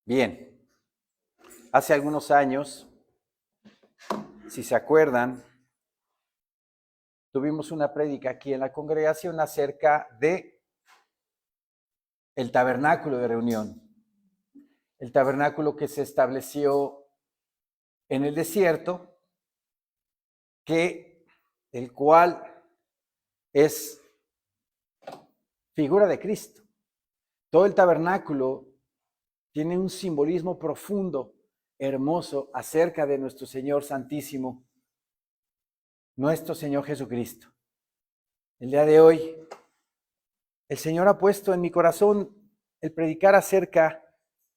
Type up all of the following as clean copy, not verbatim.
Bien, hace algunos años, si se acuerdan, tuvimos una prédica aquí en la congregación acerca de el tabernáculo de reunión. El tabernáculo que se estableció en el desierto, el cual es figura de Cristo. Todo el tabernáculo tiene un simbolismo profundo, hermoso, acerca de nuestro Señor Santísimo, nuestro Señor Jesucristo. El día de hoy, el Señor ha puesto en mi corazón el predicar acerca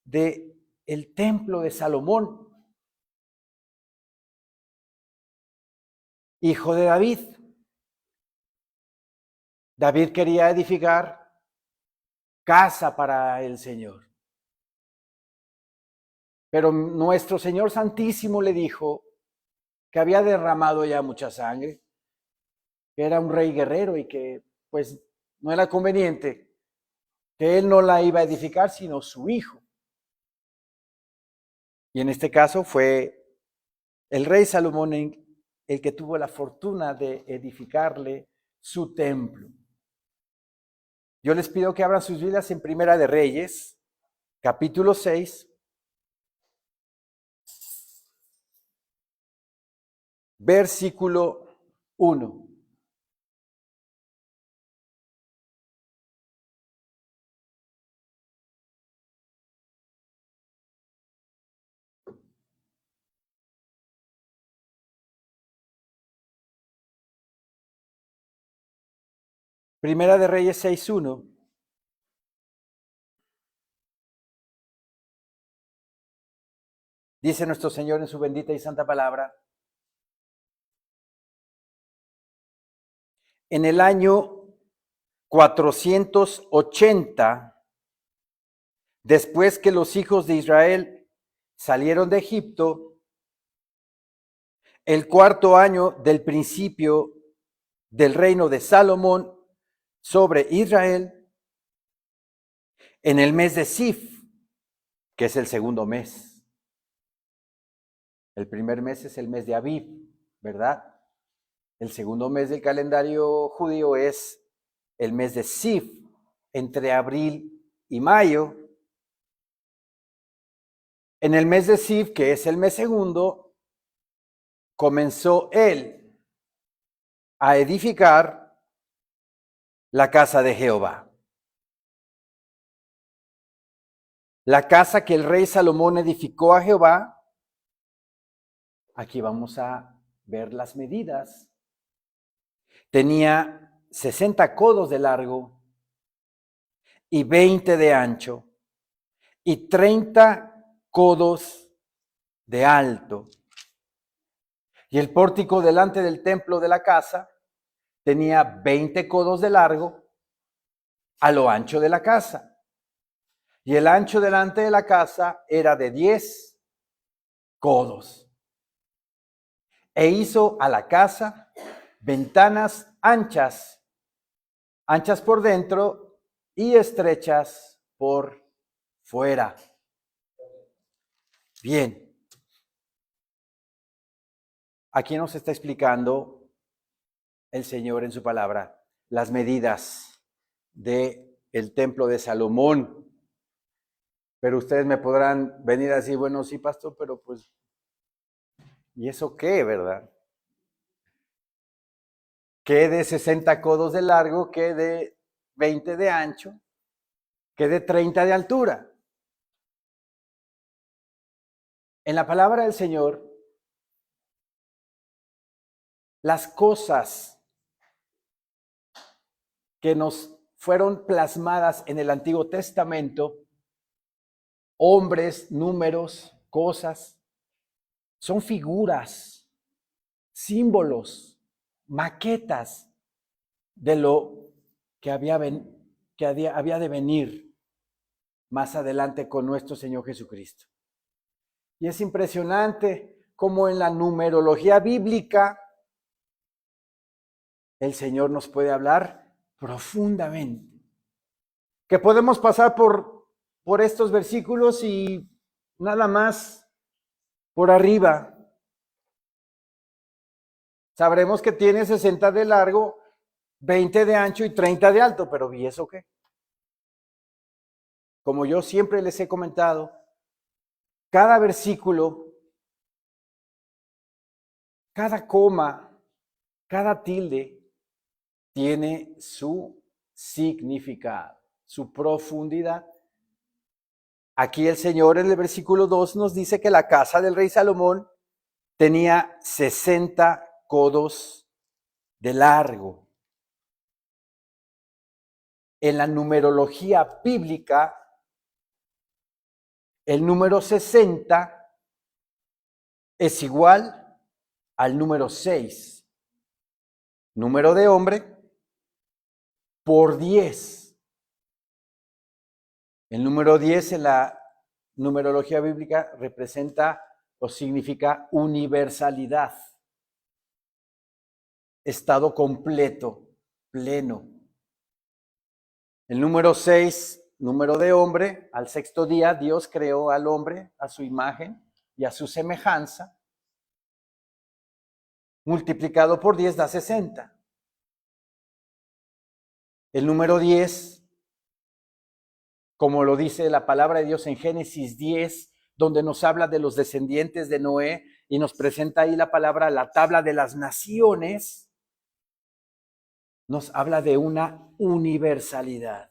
de el templo de Salomón, hijo de David. David quería edificar casa para el Señor. Pero nuestro Señor Santísimo le dijo que había derramado ya mucha sangre, que era un rey guerrero y que pues no era conveniente, que él no la iba a edificar, sino su hijo. Y en este caso fue el rey Salomón el que tuvo la fortuna de edificarle su templo. Yo les pido que abran sus Biblias en Primera de Reyes, capítulo 6, versículo 1. Primera de Reyes 6:1. Dice nuestro Señor en su bendita y santa palabra: en el año 480, después que los hijos de Israel salieron de Egipto, el cuarto año del principio del reino de Salomón sobre Israel, en el mes de Sif, que es el segundo mes. El primer mes es el mes de Abib, ¿verdad? El segundo mes del calendario judío es el mes de Sif, entre abril y mayo. En el mes de Sif, que es el mes segundo, comenzó él a edificar la casa de Jehová. La casa que el rey Salomón edificó a Jehová. Aquí vamos a ver las medidas. Tenía 60 codos de largo y 20 de ancho y 30 codos de alto. Y el pórtico delante del templo de la casa tenía 20 codos de largo a lo ancho de la casa. Y el ancho delante de la casa era de 10 codos. E hizo a la casa ventanas anchas por dentro y estrechas por fuera. Bien. Aquí nos está explicando el Señor en su palabra las medidas del templo de Salomón. Pero ustedes me podrán venir a decir, bueno, sí, pastor, pero pues, ¿y eso qué, verdad? ¿Qué de 60 codos de largo? ¿Qué de 20 de ancho? ¿Qué de 30 de altura? En la palabra del Señor, las cosas que nos fueron plasmadas en el Antiguo Testamento, hombres, números, cosas, son figuras, símbolos, maquetas de lo que había de venir más adelante con nuestro Señor Jesucristo. Y es impresionante cómo en la numerología bíblica el Señor nos puede hablar profundamente. Que podemos pasar por estos versículos y nada más por arriba. Sabremos que tiene 60 de largo, 20 de ancho y 30 de alto, pero ¿y eso qué? Como yo siempre les he comentado, cada versículo, cada coma, cada tilde tiene su significado, su profundidad. Aquí el Señor en el versículo 2 nos dice que la casa del rey Salomón tenía 60 codos de largo. En la numerología bíblica, el número 60 es igual al número 6, número de hombre, por 10. El número 10 en la numerología bíblica representa o significa universalidad, estado completo, pleno. El número 6, número de hombre, al sexto día Dios creó al hombre a su imagen y a su semejanza. Multiplicado por 10 da 60. El número 10, como lo dice la palabra de Dios en Génesis 10, donde nos habla de los descendientes de Noé y nos presenta ahí la palabra, la tabla de las naciones, nos habla de una universalidad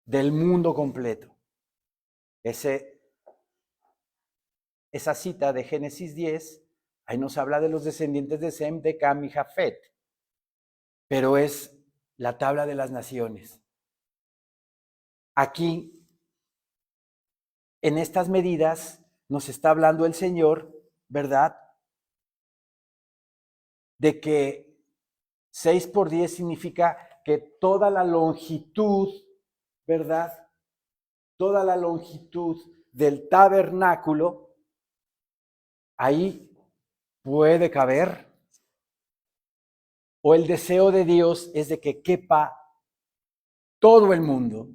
del mundo completo. Esa cita de Génesis 10, ahí nos habla de los descendientes de Sem, de Cam y Jafet, pero es la tabla de las naciones. Aquí, en estas medidas, nos está hablando el Señor, ¿verdad? De que 6 por 10 significa que toda la longitud, ¿verdad? Toda la longitud del tabernáculo, ahí puede caber. O el deseo de Dios es de que quepa todo el mundo.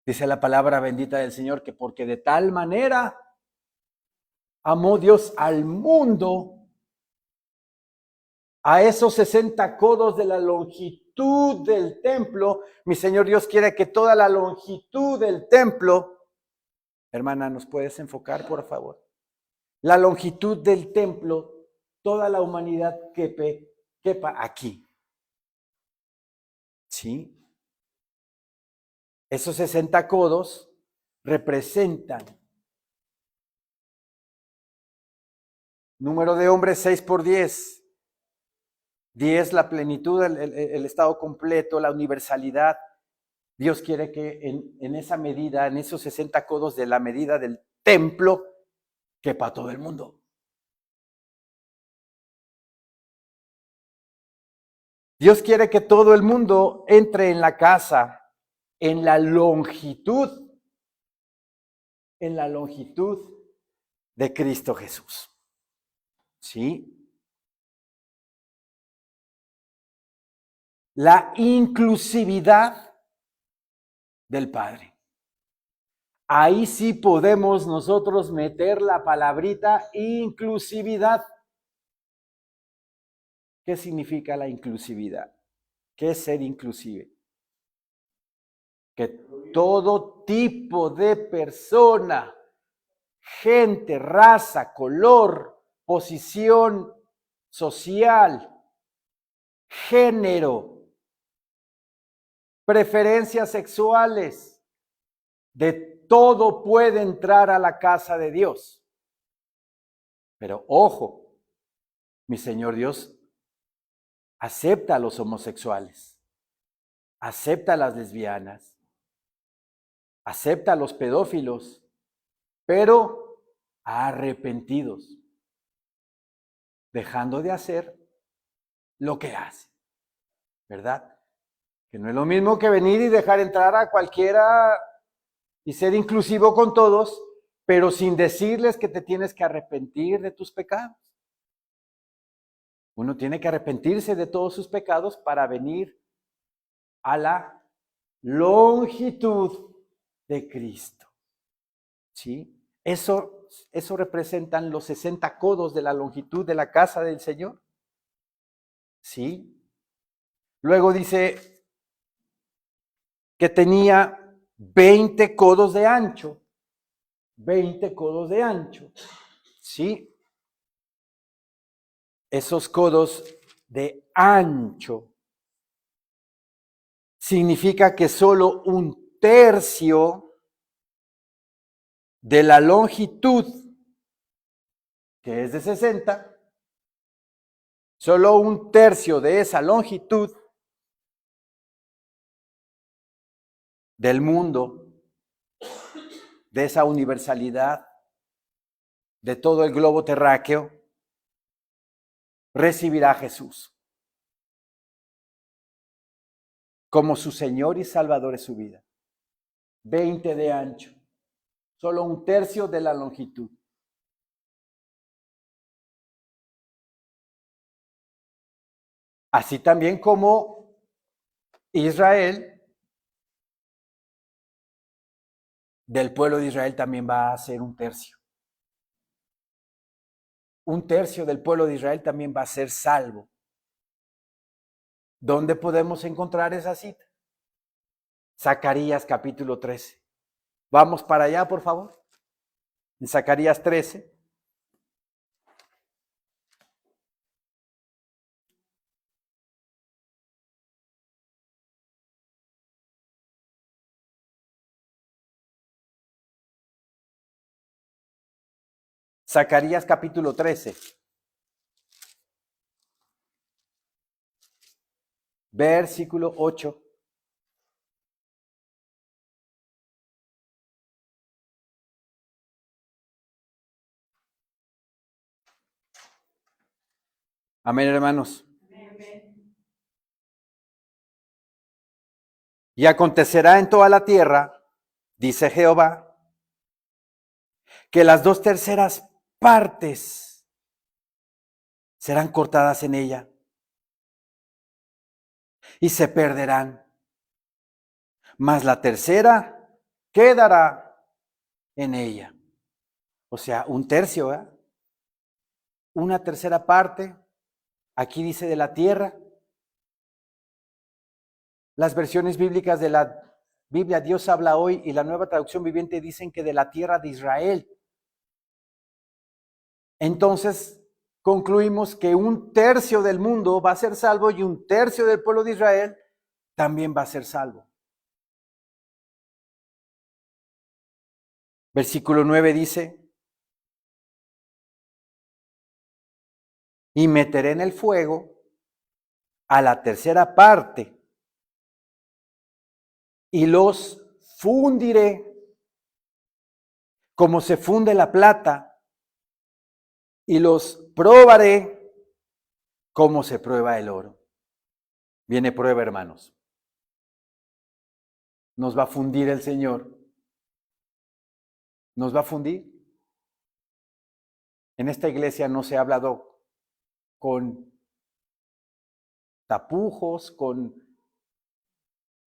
Dice la palabra bendita del Señor que porque de tal manera amó Dios al mundo, a esos 60 codos de la longitud del templo, mi Señor Dios quiere que toda la longitud del templo, hermana, ¿nos puedes enfocar, por favor? La longitud del templo, toda la humanidad quepa aquí. ¿Sí? Esos 60 codos representan número de hombres 6 por 10. 10 la plenitud, el estado completo, la universalidad. Dios quiere que en esa medida, en esos 60 codos de la medida del templo, quepa todo el mundo. Dios quiere que todo el mundo entre en la casa en la longitud de Cristo Jesús. ¿Sí? La inclusividad del Padre. Ahí sí podemos nosotros meter la palabrita inclusividad. ¿Qué significa la inclusividad? ¿Qué es ser inclusive? Que todo tipo de persona, gente, raza, color, posición social, género, preferencias sexuales, de todo puede entrar a la casa de Dios. Pero ojo, mi Señor Dios acepta a los homosexuales, acepta a las lesbianas, acepta a los pedófilos, pero arrepentidos, dejando de hacer lo que hacen, ¿verdad? Que no es lo mismo que venir y dejar entrar a cualquiera y ser inclusivo con todos, pero sin decirles que te tienes que arrepentir de tus pecados. Uno tiene que arrepentirse de todos sus pecados para venir a la longitud de Cristo. ¿sí? Eso representan los 60 codos de la longitud de la casa del Señor, ¿sí? Luego dice que tenía 20 codos de ancho, 20 codos de ancho, ¿sí? Esos codos de ancho significa que solo un tercio de la longitud, que es de 60, solo un tercio de esa longitud del mundo, de esa universalidad, de todo el globo terráqueo, recibirá a Jesús como su Señor y Salvador de su vida. 20 de ancho, solo un tercio de la longitud. Así también como Israel, del pueblo de Israel también va a ser un tercio. Un tercio del pueblo de Israel también va a ser salvo. ¿Dónde podemos encontrar esa cita? Zacarías capítulo 13. Vamos para allá, por favor. En Zacarías 13. Zacarías capítulo 13. Versículo 8. Amén, hermanos. Amén. Y acontecerá en toda la tierra, dice Jehová, que las 2/3 partes serán cortadas en ella y se perderán, mas la tercera quedará en ella. O sea, un tercio, ¿eh? Una tercera parte, aquí dice de la tierra. Las versiones bíblicas de la Biblia, Dios habla hoy, y la Nueva Traducción Viviente dicen que de la tierra de Israel. Entonces, concluimos que un tercio del mundo va a ser salvo y un tercio del pueblo de Israel también va a ser salvo. Versículo 9 dice, y meteré en el fuego a la tercera parte y los fundiré como se funde la plata y los probaré como se prueba el oro. Viene prueba, hermanos. Nos va a fundir el Señor. Nos va a fundir. En esta iglesia no se ha hablado con tapujos,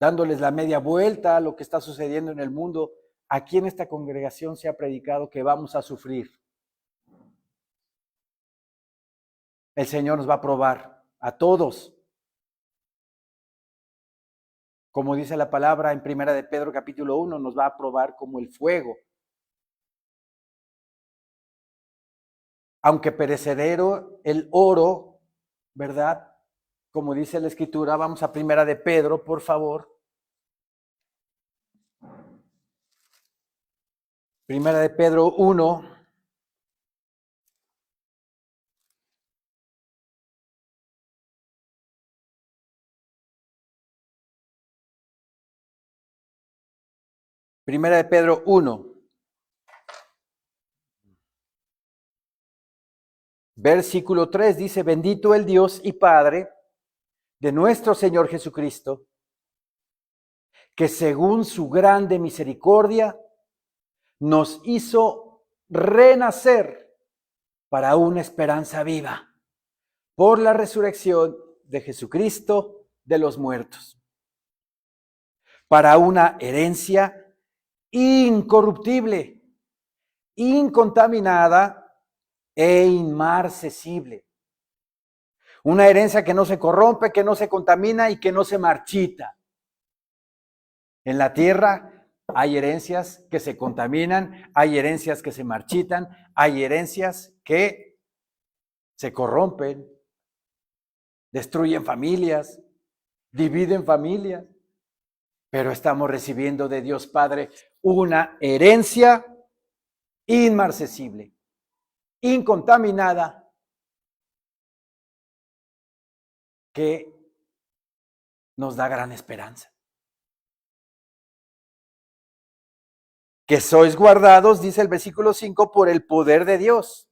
dándoles la media vuelta a lo que está sucediendo en el mundo. Aquí en esta congregación se ha predicado que vamos a sufrir. El Señor nos va a probar a todos. Como dice la palabra en Primera de Pedro capítulo 1, nos va a probar como el fuego. Aunque perecedero el oro, ¿verdad? Como dice la Escritura, vamos a Primera de Pedro, por favor. Primera de Pedro 1. Primera de Pedro 1. Versículo 3 dice, bendito el Dios y Padre de nuestro Señor Jesucristo, que según su grande misericordia nos hizo renacer para una esperanza viva por la resurrección de Jesucristo de los muertos, para una herencia incorruptible, incontaminada e inmarcesible. Una herencia que no se corrompe, que no se contamina y que no se marchita. En la tierra hay herencias que se contaminan, hay herencias que se marchitan, hay herencias que se corrompen, destruyen familias, dividen familias, pero estamos recibiendo de Dios Padre una herencia inmarcesible, incontaminada, que nos da gran esperanza. Que sois guardados, dice el versículo 5, por el poder de Dios.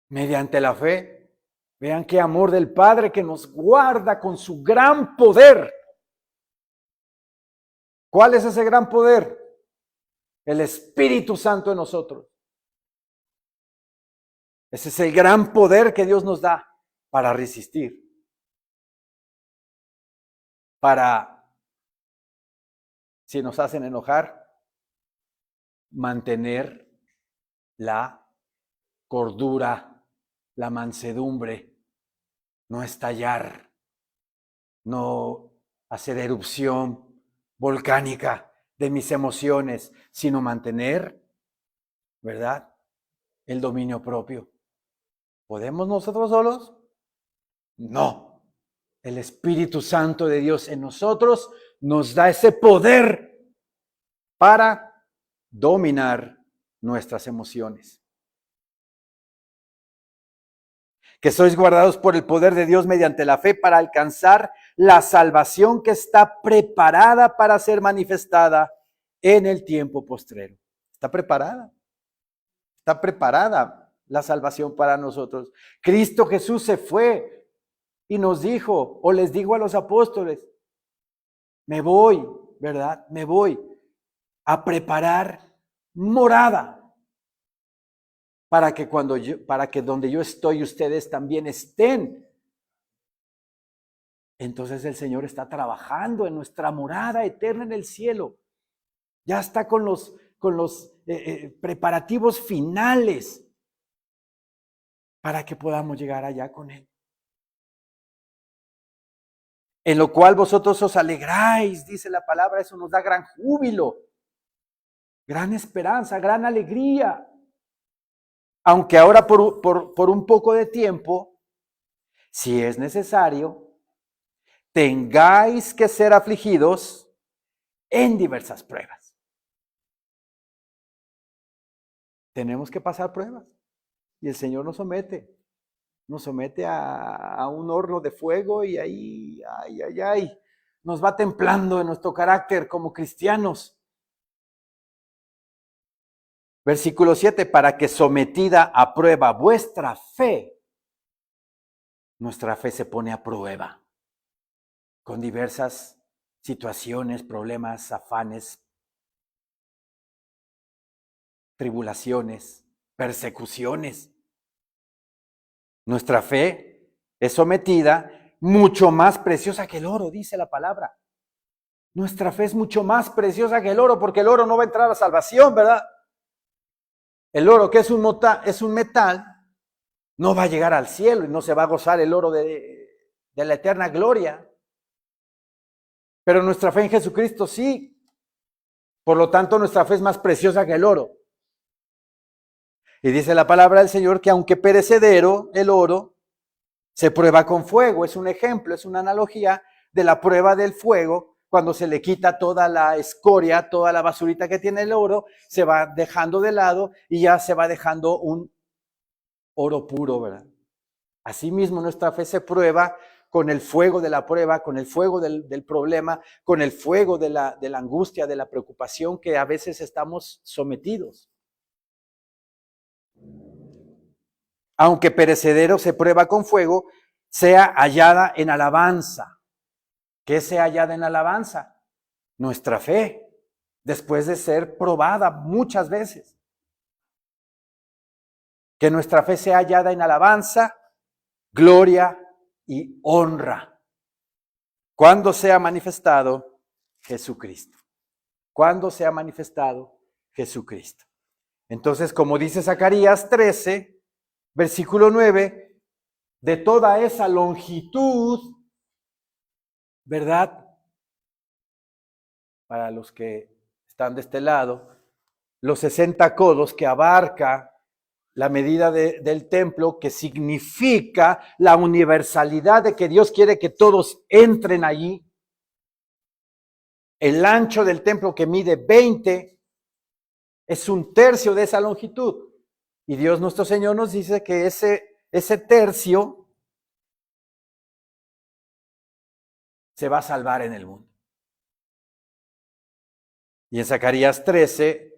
Mediante la fe. Vean qué amor del Padre que nos guarda con su gran poder. ¿Cuál es ese gran poder? El Espíritu Santo en nosotros. Ese es el gran poder que Dios nos da para resistir. Para, si nos hacen enojar, mantener la cordura, la mansedumbre, no estallar, no hacer erupción volcánica de mis emociones, sino mantener, ¿verdad?, el dominio propio. ¿Podemos nosotros solos? No. El Espíritu Santo de Dios en nosotros nos da ese poder para dominar nuestras emociones. Que sois guardados por el poder de Dios mediante la fe para alcanzar la salvación que está preparada para ser manifestada en el tiempo postrero. Está preparada. Está preparada la salvación para nosotros. Cristo Jesús se fue y nos dijo, o les digo a los apóstoles, me voy, ¿verdad? Me voy a preparar morada para que donde yo estoy ustedes también estén. Entonces el Señor está trabajando en nuestra morada eterna en el cielo. Ya está con los preparativos finales para que podamos llegar allá con Él. En lo cual vosotros os alegráis, dice la palabra, eso nos da gran júbilo, gran esperanza, gran alegría. Aunque ahora por un poco de tiempo, si es necesario, tengáis que ser afligidos en diversas pruebas. Tenemos que pasar pruebas y el Señor nos somete a un horno de fuego y ahí, nos va templando en nuestro carácter como cristianos. Versículo 7, para que sometida a prueba vuestra fe, nuestra fe se pone a prueba con diversas situaciones, problemas, afanes, tribulaciones, persecuciones. Nuestra fe es sometida, mucho más preciosa que el oro, dice la palabra. Nuestra fe es mucho más preciosa que el oro, porque el oro no va a entrar a salvación, ¿verdad? El oro, que es un metal, no va a llegar al cielo y no se va a gozar el oro de la eterna gloria. Pero nuestra fe en Jesucristo sí. Por lo tanto, nuestra fe es más preciosa que el oro. Y dice la palabra del Señor que aunque perecedero el oro, se prueba con fuego. Es un ejemplo, es una analogía de la prueba del fuego. Cuando se le quita toda la escoria, toda la basurita que tiene el oro, se va dejando de lado y ya se va dejando un oro puro, ¿verdad? Asimismo, nuestra fe se prueba con el fuego de la prueba, con el fuego del problema, con el fuego de la angustia, de la preocupación que a veces estamos sometidos. Aunque perecedero se prueba con fuego, sea hallada en alabanza. ¿Qué sea hallada en alabanza? Nuestra fe, después de ser probada muchas veces. Que nuestra fe sea hallada en alabanza, gloria y honra. Cuando sea manifestado Jesucristo. Cuando sea manifestado Jesucristo. Entonces, como dice Zacarías 13, versículo 9, de toda esa longitud, ¿verdad? Para los que están de este lado, los 60 codos que abarca la medida del templo, que significa la universalidad de que Dios quiere que todos entren allí. El ancho del templo, que mide 20, es un tercio de esa longitud. Y Dios nuestro Señor nos dice que ese tercio se va a salvar en el mundo. Y en Zacarías 13,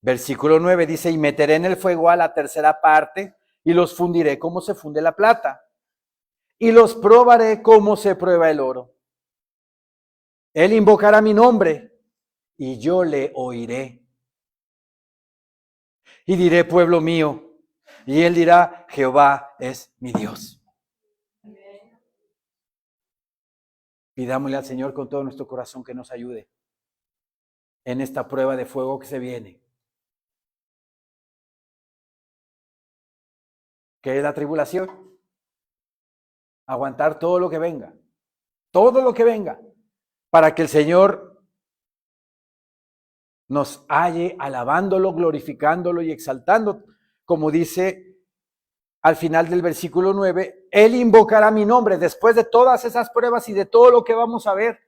versículo 9 dice, y meteré en el fuego a la tercera parte y los fundiré como se funde la plata. Y los probaré como se prueba el oro. Él invocará mi nombre y yo le oiré. Y diré, pueblo mío. Y él dirá, Jehová es mi Dios. Pidámosle al Señor con todo nuestro corazón que nos ayude en esta prueba de fuego que se viene. ¿Qué es la tribulación? Aguantar todo lo que venga. Todo lo que venga. Para que el Señor nos halle alabándolo, glorificándolo y exaltando. Como dice al final del versículo 9, Él invocará mi nombre después de todas esas pruebas y de todo lo que vamos a ver.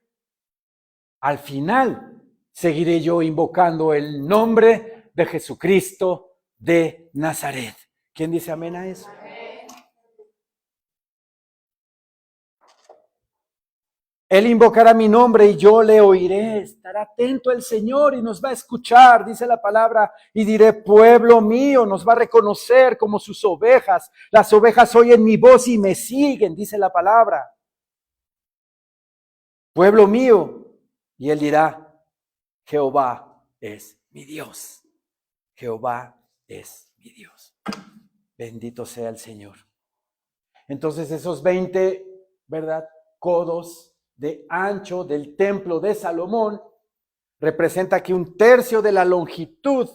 Al final seguiré yo invocando el nombre de Jesucristo de Nazaret. ¿Quién dice amén a eso? Él invocará mi nombre y yo le oiré. Estará atento el Señor y nos va a escuchar, dice la palabra. Y diré, pueblo mío, nos va a reconocer como sus ovejas. Las ovejas oyen mi voz y me siguen, dice la palabra. Pueblo mío. Y él dirá, Jehová es mi Dios. Jehová es mi Dios. Bendito sea el Señor. Entonces esos 20, ¿verdad? Codos de ancho del templo de Salomón representa que un tercio de la longitud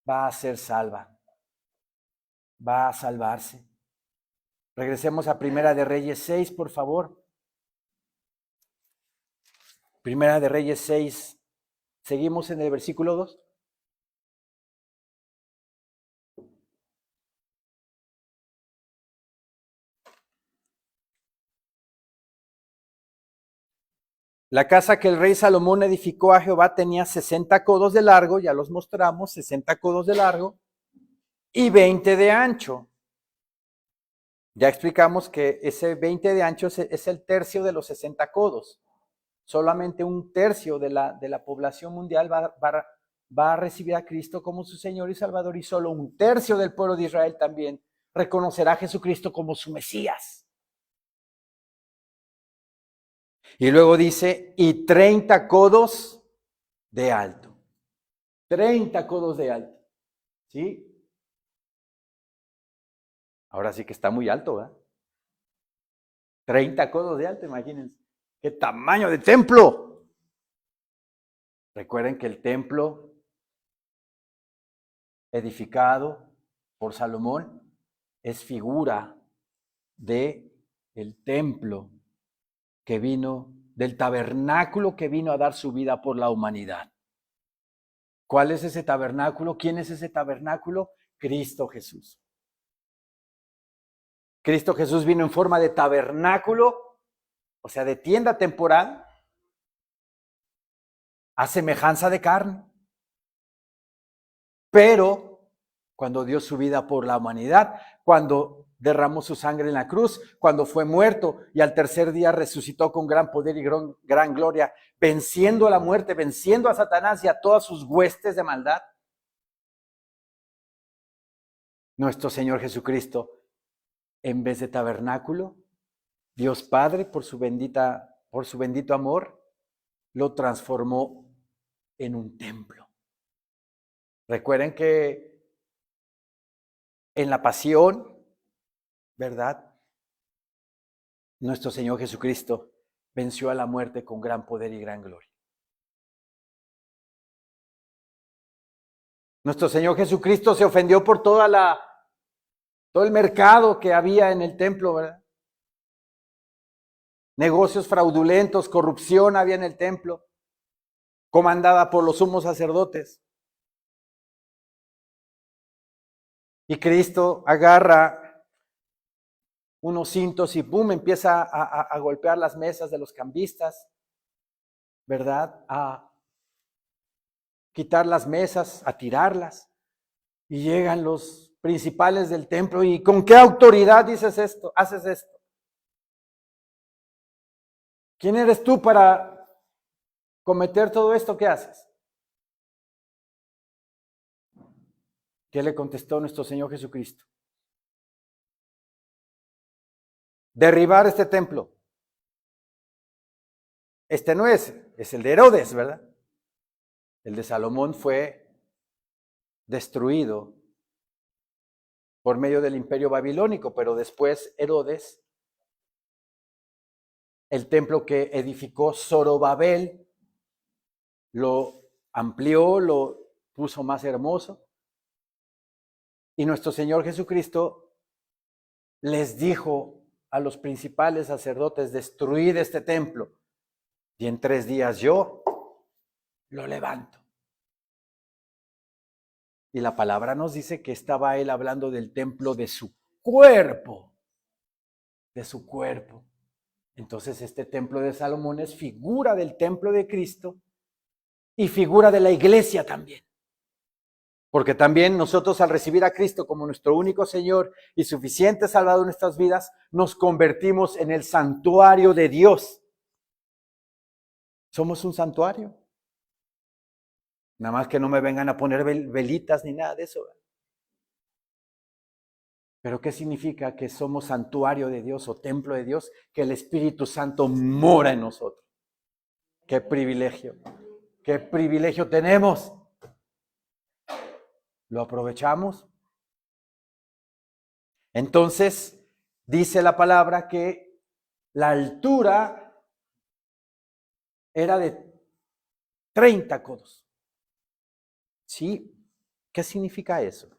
va a ser salva, va a salvarse. Regresemos a Primera de Reyes 6, por favor. Primera de Reyes 6, seguimos en el versículo 2. La casa que el rey Salomón edificó a Jehová tenía 60 codos de largo, ya los mostramos, 60 codos de largo y 20 de ancho. Ya explicamos que ese 20 de ancho es el tercio de los 60 codos. Solamente un tercio de la población mundial va a recibir a Cristo como su Señor y Salvador, y solo un tercio del pueblo de Israel también reconocerá a Jesucristo como su Mesías. Y luego dice, y 30 codos de alto. 30 codos de alto. ¿Sí? Ahora sí que está muy alto, ¿verdad? 30 codos de alto, imagínense. ¡Qué tamaño de templo! Recuerden que el templo edificado por Salomón es figura de el templo que vino, del tabernáculo que vino a dar su vida por la humanidad. ¿Cuál es ese tabernáculo? ¿Quién es ese tabernáculo? Cristo Jesús. Cristo Jesús vino en forma de tabernáculo, o sea, de tienda temporal, a semejanza de carne. Pero cuando dio su vida por la humanidad, cuando derramó su sangre en la cruz, cuando fue muerto y al tercer día resucitó con gran poder y gran gloria, venciendo a la muerte, venciendo a Satanás y a todas sus huestes de maldad. Nuestro Señor Jesucristo, en vez de tabernáculo, Dios Padre, por su bendito amor, lo transformó en un templo. Recuerden que en la pasión, ¿verdad? Nuestro Señor Jesucristo venció a la muerte con gran poder y gran gloria. Nuestro Señor Jesucristo se ofendió por todo el mercado que había en el templo, ¿verdad? Negocios fraudulentos, corrupción había en el templo, comandada por los sumos sacerdotes. Y Cristo agarra unos cintos y ¡pum! Empieza a golpear las mesas de los cambistas, ¿verdad? A quitar las mesas, a tirarlas. Y llegan los principales del templo y ¿con qué autoridad dices esto? ¿Haces esto? ¿Quién eres tú para cometer todo esto que haces? ¿Qué le contestó nuestro Señor Jesucristo? Derribar este templo. Este no es el de Herodes, ¿verdad? El de Salomón fue destruido por medio del imperio babilónico, pero después Herodes, el templo que edificó Zorobabel, lo amplió, lo puso más hermoso. Y nuestro Señor Jesucristo les dijo a los principales sacerdotes, destruid este templo y en 3 días yo lo levanto. Y la palabra nos dice que estaba él hablando del templo de su cuerpo, de su cuerpo. Entonces este templo de Salomón es figura del templo de Cristo y figura de la iglesia también. Porque también nosotros al recibir a Cristo como nuestro único Señor y suficiente Salvador en nuestras vidas, nos convertimos en el santuario de Dios. Somos un santuario. Nada más que no me vengan a poner velitas ni nada de eso. Pero ¿qué significa que somos santuario de Dios o templo de Dios? Que el Espíritu Santo mora en nosotros. ¡Qué privilegio! ¡Qué privilegio tenemos! ¿Lo aprovechamos? Entonces, dice la palabra que la altura era de 30 codos. ¿Sí? ¿Qué significa eso?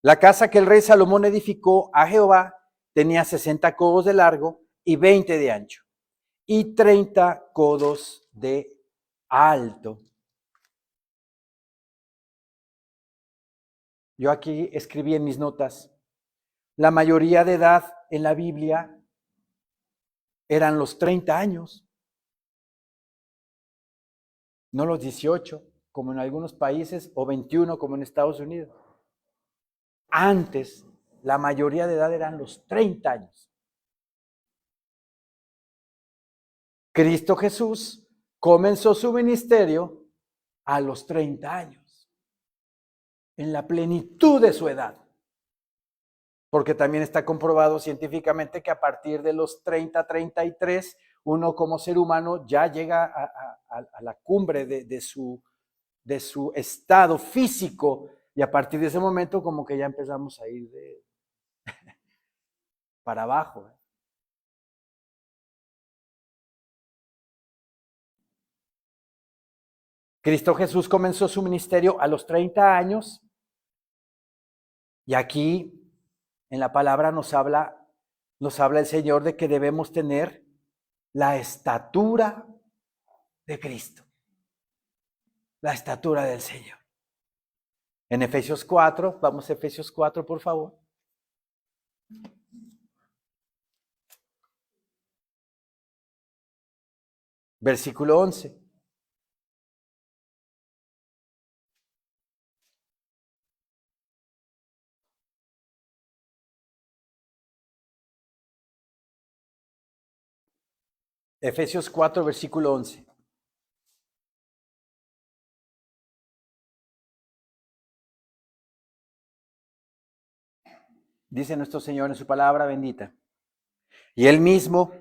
La casa que el rey Salomón edificó a Jehová tenía 60 codos de largo y 20 de ancho y 30 codos de alto. Yo aquí escribí en mis notas, la mayoría de edad en la Biblia eran los 30 años, no los 18, como en algunos países, o 21, como en Estados Unidos. Antes, la mayoría de edad eran los 30 años. Cristo Jesús comenzó su ministerio a los 30 años, en la plenitud de su edad. Porque también está comprobado científicamente que a partir de los 30, 33, uno como ser humano ya llega a la cumbre de su estado físico, y a partir de ese momento como que ya empezamos a ir para abajo. Cristo Jesús comenzó su ministerio a los 30 años y aquí en la palabra nos habla el Señor de que debemos tener la estatura de Cristo, la estatura del Señor. En Efesios 4, vamos a Efesios 4, por favor. Versículo 11. Efesios 4, versículo 11. Dice nuestro Señor en su palabra bendita. Y él mismo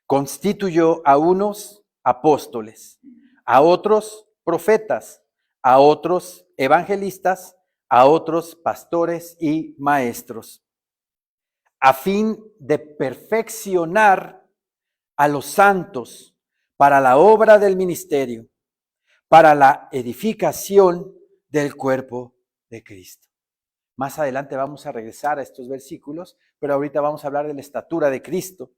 constituyó a unos apóstoles, a otros profetas, a otros evangelistas, a otros pastores y maestros, a fin de perfeccionar a los santos, para la obra del ministerio, para la edificación del cuerpo de Cristo. Más adelante vamos a regresar a estos versículos, pero ahorita vamos a hablar de la estatura de Cristo.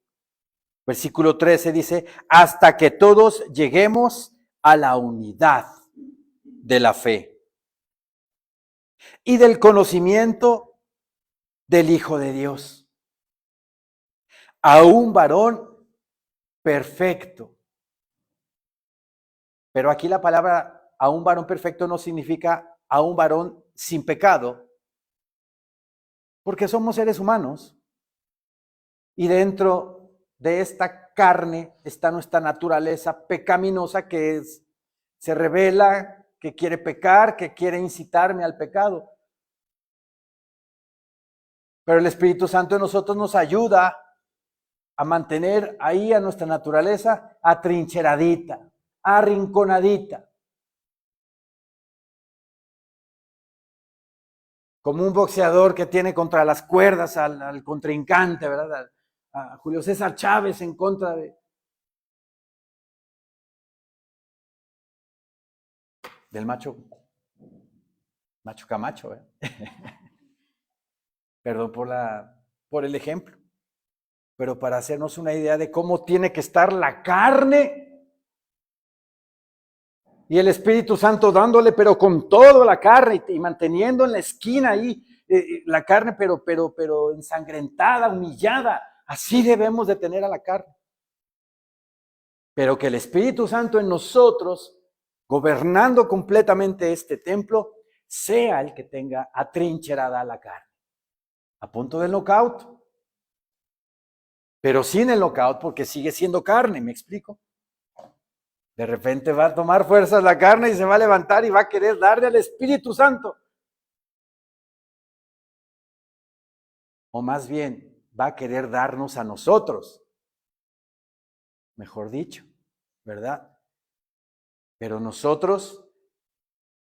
Versículo 13 dice, hasta que todos lleguemos a la unidad de la fe y del conocimiento del Hijo de Dios, a un varón perfecto. Pero aquí la palabra a un varón perfecto no significa a un varón sin pecado, porque somos seres humanos y dentro de esta carne está nuestra naturaleza pecaminosa que se revela, que quiere pecar, que quiere incitarme al pecado. Pero el Espíritu Santo en nosotros nos ayuda a mantener ahí a nuestra naturaleza atrincheradita, arrinconadita. Como un boxeador que tiene contra las cuerdas al contrincante, ¿verdad? A Julio César Chávez en contra del macho Camacho, ¿eh? Perdón por el ejemplo, pero para hacernos una idea de cómo tiene que estar la carne y el Espíritu Santo dándole, pero con toda la carne y manteniendo en la esquina ahí la carne, pero ensangrentada, humillada. Así debemos de tener a la carne. Pero que el Espíritu Santo en nosotros, gobernando completamente este templo, sea el que tenga atrincherada la carne. A punto del knockout. Pero sin el knockout porque sigue siendo carne, ¿me explico? De repente va a tomar fuerzas la carne y se va a levantar y va a querer darle al Espíritu Santo. O más bien, va a querer darnos a nosotros. Mejor dicho, ¿verdad? Pero nosotros,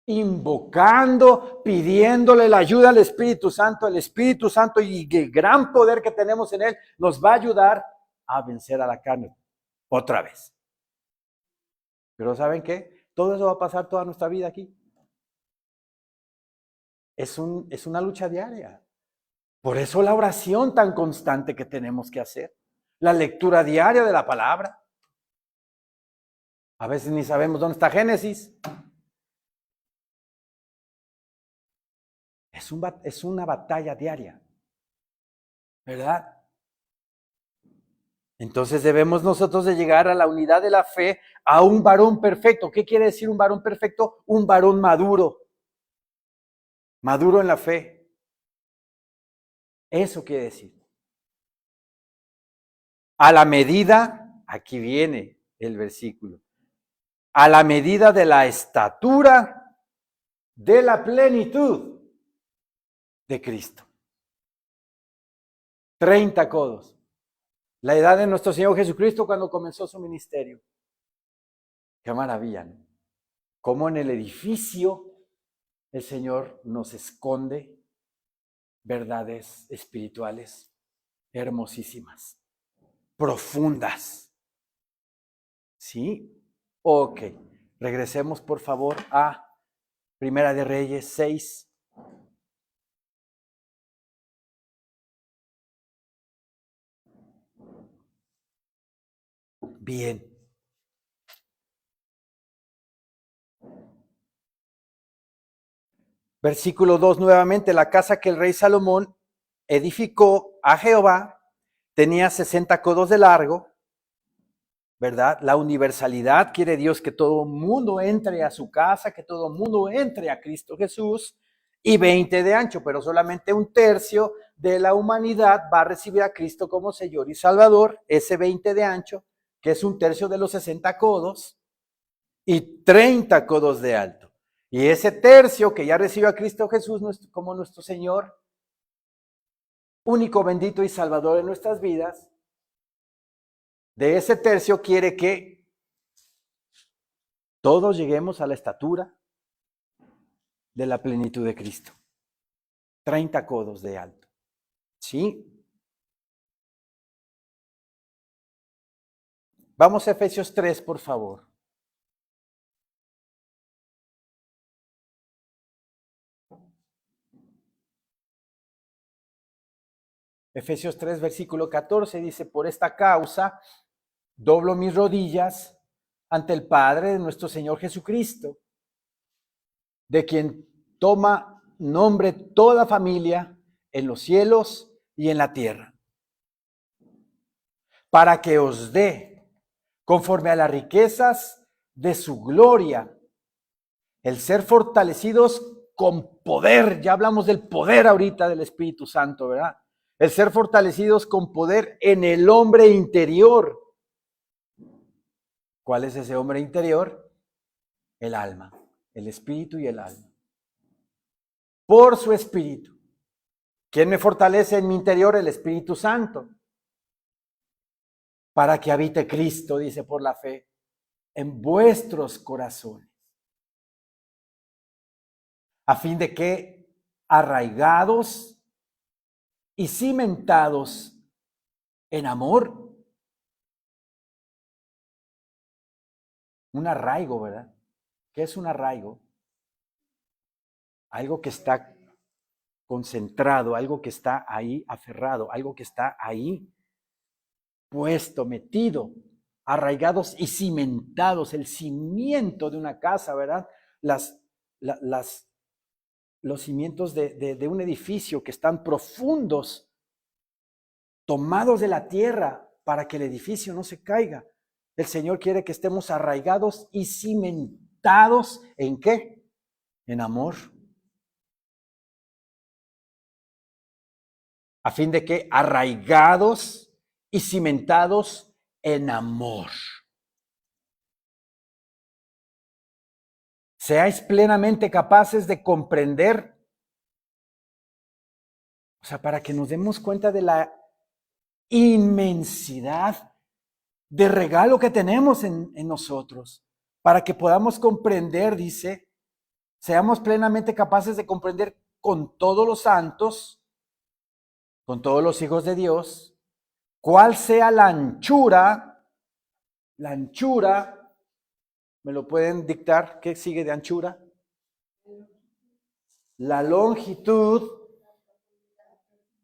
invocando, pidiéndole la ayuda al Espíritu Santo, el Espíritu Santo y el gran poder que tenemos en él, nos va a ayudar a vencer a la carne otra vez. Pero ¿saben qué? Todo eso va a pasar toda nuestra vida aquí. Es una lucha diaria. Por eso la oración tan constante que tenemos que hacer. La lectura diaria de la palabra. A veces ni sabemos dónde está Génesis. Es una batalla diaria. ¿Verdad? Entonces debemos nosotros de llegar a la unidad de la fe, a un varón perfecto. ¿Qué quiere decir un varón perfecto? Un varón maduro. Maduro en la fe. Eso quiere decir. A la medida, aquí viene el versículo, a la medida de la estatura de la plenitud de Cristo. 30 codos. La edad de nuestro Señor Jesucristo cuando comenzó su ministerio. Qué maravilla, ¿no? Cómo en el edificio el Señor nos esconde verdades espirituales hermosísimas, profundas. ¿Sí? Ok. Regresemos por favor a Primera de Reyes 6. Bien. Versículo 2 nuevamente, la casa que el rey Salomón edificó a Jehová tenía 60 codos de largo, ¿verdad? La universalidad quiere Dios que todo mundo entre a su casa, que todo mundo entre a Cristo Jesús, y 20 de ancho, pero solamente un tercio de la humanidad va a recibir a Cristo como Señor y Salvador, ese 20 de ancho, que es un tercio de los 60 codos, y 30 codos de alto. Y ese tercio que ya recibió a Cristo Jesús como nuestro Señor, único, bendito y Salvador en nuestras vidas, de ese tercio quiere que todos lleguemos a la estatura de la plenitud de Cristo. 30 codos de alto. ¿Sí? Vamos a Efesios 3, por favor. Efesios 3, versículo 14 dice, por esta causa doblo mis rodillas ante el Padre de nuestro Señor Jesucristo, de quien toma nombre toda familia en los cielos y en la tierra, para que os dé, conforme a las riquezas de su gloria, el ser fortalecidos con poder. Ya hablamos del poder ahorita del Espíritu Santo, ¿verdad? El ser fortalecidos con poder en el hombre interior. ¿Cuál es ese hombre interior? El alma, el espíritu y el alma. Por su espíritu. ¿Quién me fortalece en mi interior? El Espíritu Santo. Para que habite Cristo, dice, por la fe, en vuestros corazones. A fin de que, arraigados y cimentados en amor. Un arraigo, ¿verdad? ¿Qué es un arraigo? Algo que está concentrado, algo que está ahí aferrado, algo que está ahí puesto, metido, arraigados y cimentados, el cimiento de una casa, ¿verdad? Los cimientos de un edificio que están profundos, tomados de la tierra para que el edificio no se caiga. El Señor quiere que estemos arraigados y cimentados, ¿en qué? En amor. A fin de que arraigados y cimentados en amor. Seáis plenamente capaces de comprender, o sea, para que nos demos cuenta de la inmensidad de regalo que tenemos en nosotros, para que podamos comprender, dice, seamos plenamente capaces de comprender con todos los santos, con todos los hijos de Dios, cuál sea la anchura, ¿me lo pueden dictar? ¿Qué sigue de anchura? La longitud,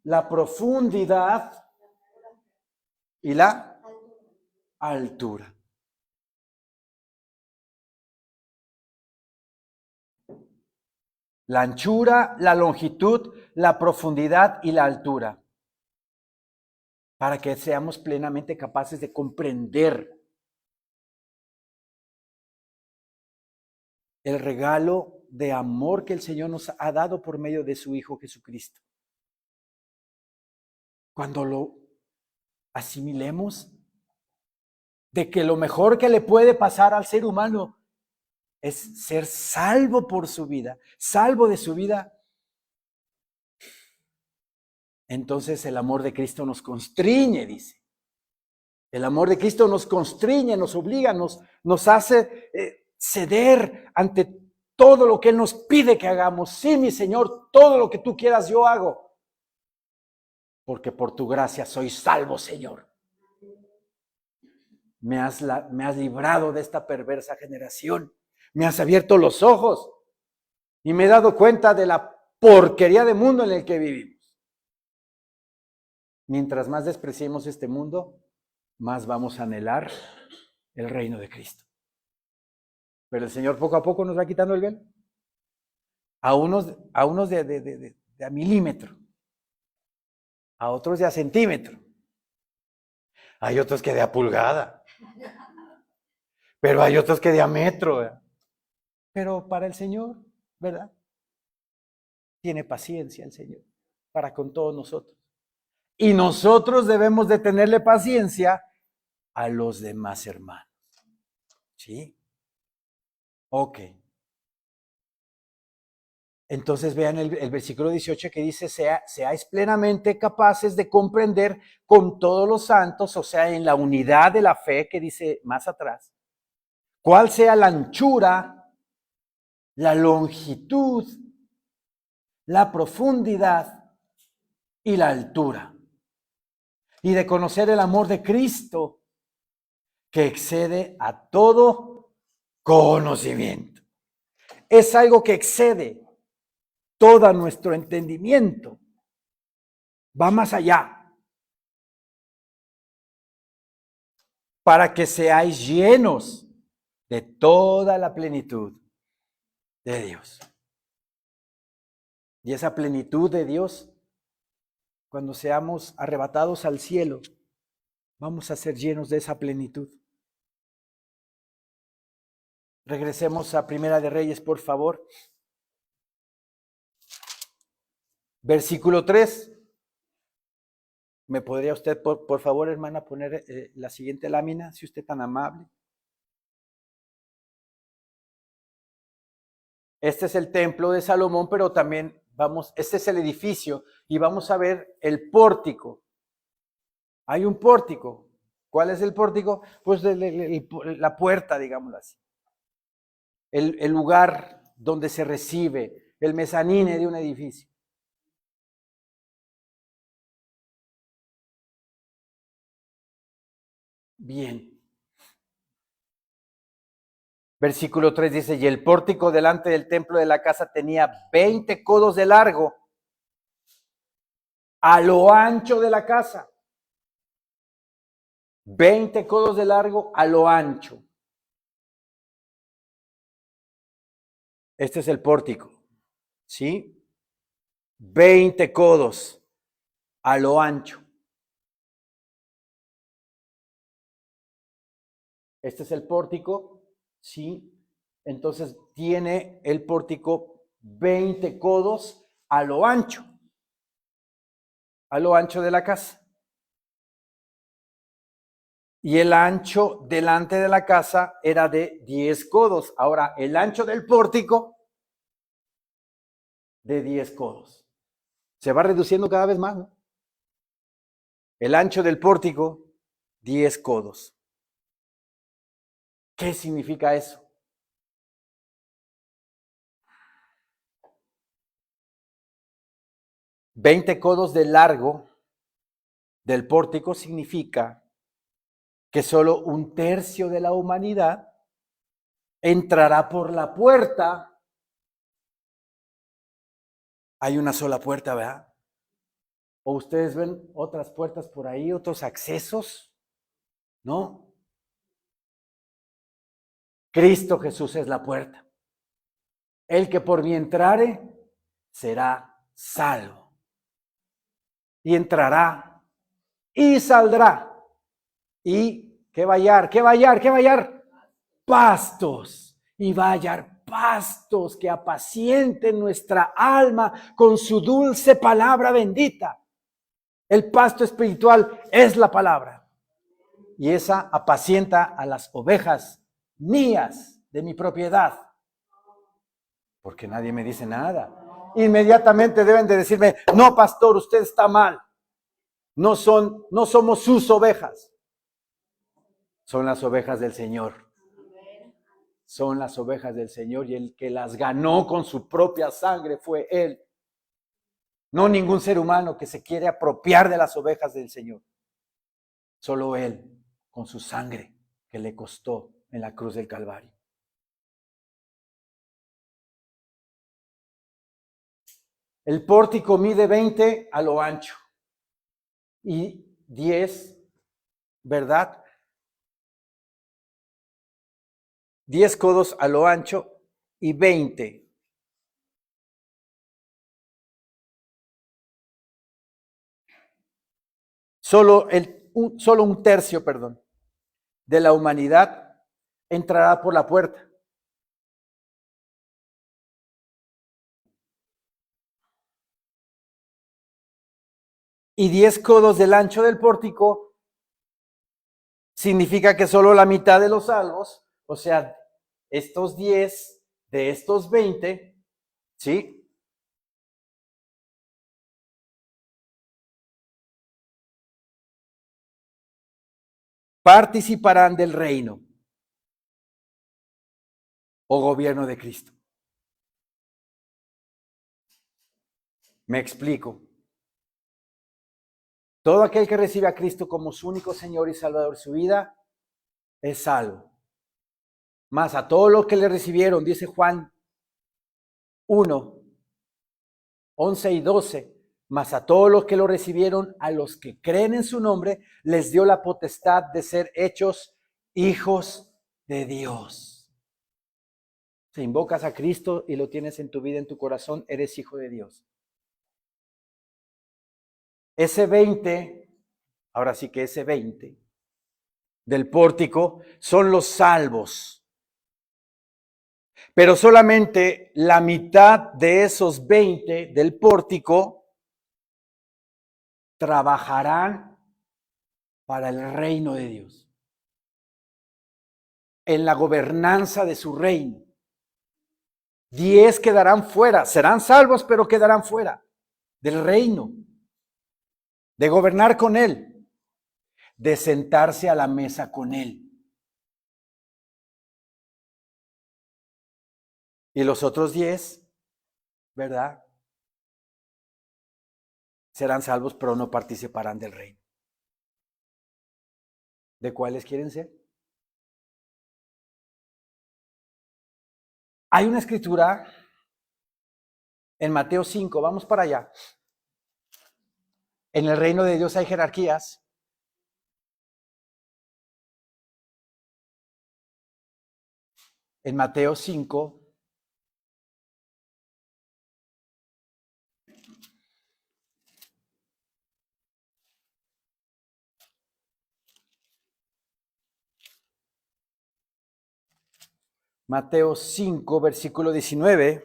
la profundidad y la altura. La anchura, la longitud, la profundidad y la altura. Para que seamos plenamente capaces de comprender el regalo de amor que el Señor nos ha dado por medio de su Hijo Jesucristo. Cuando lo asimilemos, de que lo mejor que le puede pasar al ser humano es ser salvo por su vida, salvo de su vida, entonces el amor de Cristo nos constriñe, dice. El amor de Cristo nos constriñe, nos obliga, nos hace ceder ante todo lo que Él nos pide que hagamos. Sí, mi Señor, todo lo que tú quieras yo hago. Porque por tu gracia soy salvo, Señor. Me has librado de esta perversa generación. Me has abierto los ojos y me he dado cuenta de la porquería de mundo en el que vivimos. Mientras más despreciemos este mundo, más vamos a anhelar el reino de Cristo. Pero el Señor poco a poco nos va quitando el velo. A unos de a milímetro, a otros de a centímetro. Hay otros que de a pulgada. Pero hay otros que de a metro, ¿verdad? Pero para el Señor, ¿verdad? Tiene paciencia el Señor para con todos nosotros. Y nosotros debemos de tenerle paciencia a los demás hermanos. ¿Sí? Ok. Entonces vean el versículo 18 que dice, seáis plenamente capaces de comprender con todos los santos, o sea, en la unidad de la fe que dice más atrás, cuál sea la anchura, la longitud, la profundidad y la altura. Y de conocer el amor de Cristo, que excede a todo conocimiento. Es algo que excede todo nuestro entendimiento. Va más allá. Para que seáis llenos de toda la plenitud de Dios. Y esa plenitud de Dios, cuando seamos arrebatados al cielo, vamos a ser llenos de esa plenitud. Regresemos a Primera de Reyes, por favor. Versículo 3. ¿Me podría usted, por favor, hermana, poner la siguiente lámina, si usted es tan amable? Este es el templo de Salomón, pero también este es el edificio y vamos a ver el pórtico. Hay un pórtico. ¿Cuál es el pórtico? Pues la puerta, digámoslo así. El lugar donde se recibe, el mezanine de un edificio. Bien. Versículo 3 dice, y el pórtico delante del templo de la casa tenía 20 codos de largo a lo ancho de la casa. 20 codos de largo a lo ancho. Este es el pórtico, ¿sí? 20 codos a lo ancho. Este es el pórtico, ¿sí? Entonces tiene el pórtico 20 codos a lo ancho de la casa. Y el ancho delante de la casa era de 10 codos. Ahora, el ancho del pórtico, de 10 codos. Se va reduciendo cada vez más, ¿no? El ancho del pórtico, 10 codos. ¿Qué significa eso? $20 codos de largo del pórtico significa que solo 1/3 de la humanidad entrará por la puerta. Hay una sola puerta, ¿verdad? ¿O ustedes ven otras puertas por ahí, otros accesos? No. Cristo Jesús es la puerta. El que por mí entrare será salvo. Y entrará y saldrá. ¿Y qué va a hallar? ¿Qué va a hallar? ¿Qué va a hallar? Pastos. Y va a hallar pastos que apacienten nuestra alma con su dulce palabra bendita. El pasto espiritual es la palabra. Y esa apacienta a las ovejas mías, de mi propiedad. Porque nadie me dice nada. Inmediatamente deben de decirme, no, pastor, usted está mal. No somos sus ovejas. Son las ovejas del Señor. Son las ovejas del Señor y el que las ganó con su propia sangre fue Él. No ningún ser humano que se quiere apropiar de las ovejas del Señor. Solo Él, con su sangre que le costó en la cruz del Calvario. El pórtico mide 20 a lo ancho y 10, ¿verdad? 10 codos a lo ancho y 20. Solo 1/3, de la humanidad entrará por la puerta. Y 10 codos del ancho del pórtico significa que solo la mitad de los salvos, o sea, estos 10 de estos 20, ¿sí? Participarán del reino o gobierno de Cristo. Me explico. Todo aquel que recibe a Cristo como su único Señor y Salvador de su vida, es salvo. Mas a todos los que le recibieron, dice Juan 1, 11 y 12, mas a todos los que lo recibieron, a los que creen en su nombre, les dio la potestad de ser hechos hijos de Dios. Si invocas a Cristo y lo tienes en tu vida, en tu corazón, eres hijo de Dios. Ese 20, ahora sí que ese 20 del pórtico son los salvos. Pero solamente la mitad de esos 20 del pórtico trabajarán para el reino de Dios, en la gobernanza de su reino. 10 quedarán fuera, serán salvos, pero quedarán fuera del reino, de gobernar con él, de sentarse a la mesa con él. Y los otros 10, ¿verdad? Serán salvos, pero no participarán del reino. ¿De cuáles quieren ser? Hay una escritura en Mateo 5, vamos para allá. En el reino de Dios hay jerarquías. En Mateo 5, Mateo 5, versículo 19.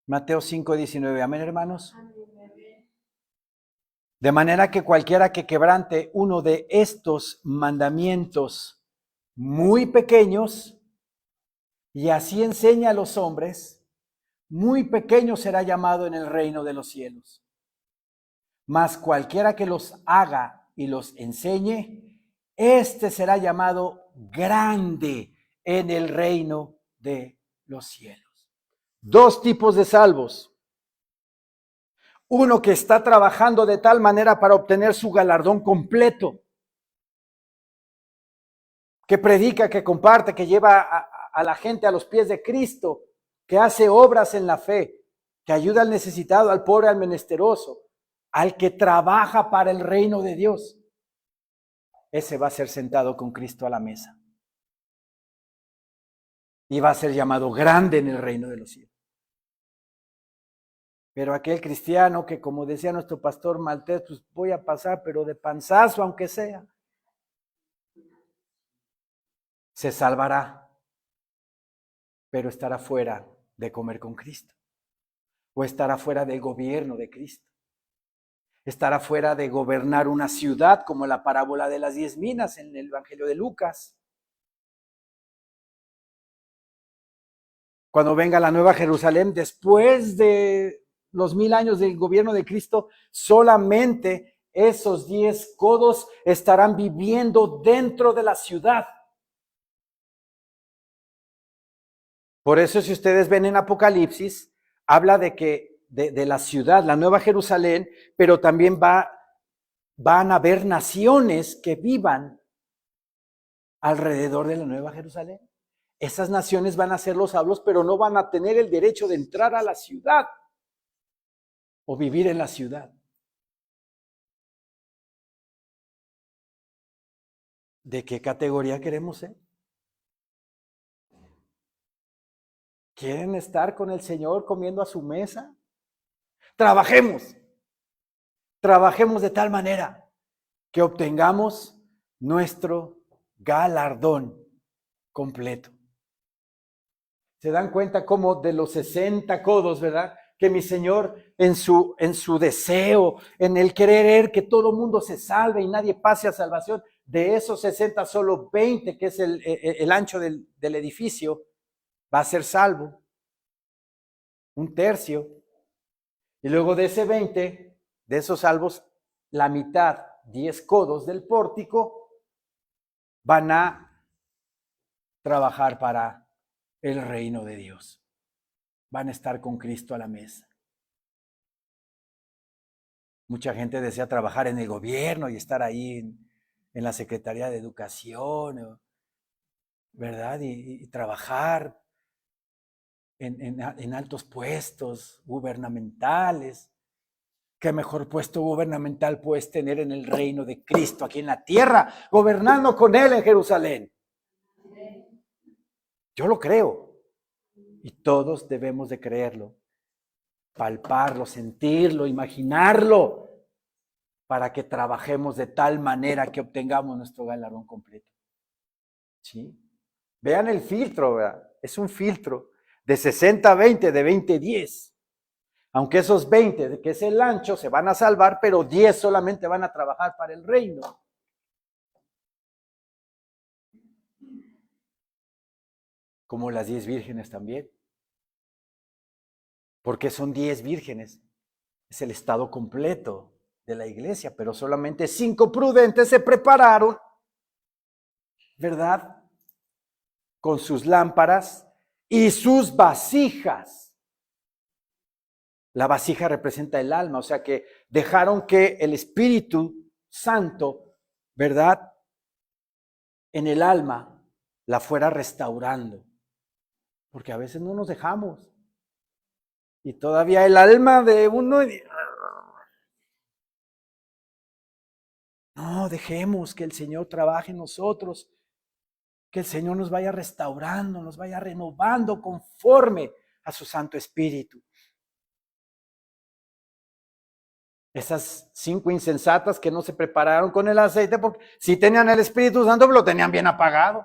Mateo 5, 19. Amén, hermanos. De manera que cualquiera que quebrante uno de estos mandamientos muy pequeños y así enseña a los hombres, muy pequeño será llamado en el reino de los cielos. Mas cualquiera que los haga y los enseñe, este será llamado grande en el reino de los cielos. Dos tipos de salvos. Uno que está trabajando de tal manera para obtener su galardón completo, que predica, que comparte, que lleva a la gente a los pies de Cristo, que hace obras en la fe, que ayuda al necesitado, al pobre, al menesteroso, al que trabaja para el reino de Dios. Ese va a ser sentado con Cristo a la mesa. Y va a ser llamado grande en el reino de los cielos. Pero aquel cristiano que, como decía nuestro pastor Maltés, pues voy a pasar, pero de panzazo aunque sea, se salvará, pero estará fuera de comer con Cristo. O estará fuera del gobierno de Cristo. Estará fuera de gobernar una ciudad, como la parábola de las 10 minas en el Evangelio de Lucas. Cuando venga la Nueva Jerusalén, después de los 1000 años del gobierno de Cristo, solamente esos 10 codos estarán viviendo dentro de la ciudad. Por eso, si ustedes ven en Apocalipsis, habla de que de la ciudad, la Nueva Jerusalén, pero también van a haber naciones que vivan alrededor de la Nueva Jerusalén. Esas naciones van a ser los salvos, pero no van a tener el derecho de entrar a la ciudad o vivir en la ciudad. ¿De qué categoría queremos ser? ¿Quieren estar con el Señor comiendo a su mesa? Trabajemos de tal manera que obtengamos nuestro galardón completo. ¿Se dan cuenta cómo de los 60 codos, verdad? Que mi Señor en su deseo, en el querer que todo mundo se salve y nadie pase a salvación, de esos 60 solo 20, que es el ancho del edificio, va a ser salvo. Un tercio. Y luego de ese 20, de esos salvos, la mitad, 10 codos del pórtico, van a trabajar para el reino de Dios. Van a estar con Cristo a la mesa. Mucha gente desea trabajar en el gobierno y estar ahí en la Secretaría de Educación, ¿verdad? Y trabajar en altos puestos gubernamentales. ¿Qué mejor puesto gubernamental puedes tener en el reino de Cristo, aquí en la tierra, gobernando con Él en Jerusalén? Yo lo creo. Y todos debemos de creerlo, palparlo, sentirlo, imaginarlo, para que trabajemos de tal manera que obtengamos nuestro galardón completo. ¿Sí? Vean el filtro, ¿verdad? Es un filtro de 60-20, de 20-10. Aunque esos 20, que es el ancho, se van a salvar, pero 10 solamente van a trabajar para el reino. Como las 10 vírgenes también. Porque son 10 vírgenes. Es el estado completo de la iglesia, pero solamente 5 prudentes se prepararon, ¿verdad? Con sus lámparas y sus vasijas. La vasija representa el alma, o sea que dejaron que el Espíritu Santo, ¿verdad? En el alma la fuera restaurando. Porque a veces no nos dejamos. Y todavía el alma de uno... No, dejemos que el Señor trabaje en nosotros. Que el Señor nos vaya restaurando, nos vaya renovando conforme a su Santo Espíritu. Esas 5 insensatas que no se prepararon con el aceite, porque si tenían el Espíritu Santo, lo tenían bien apagado.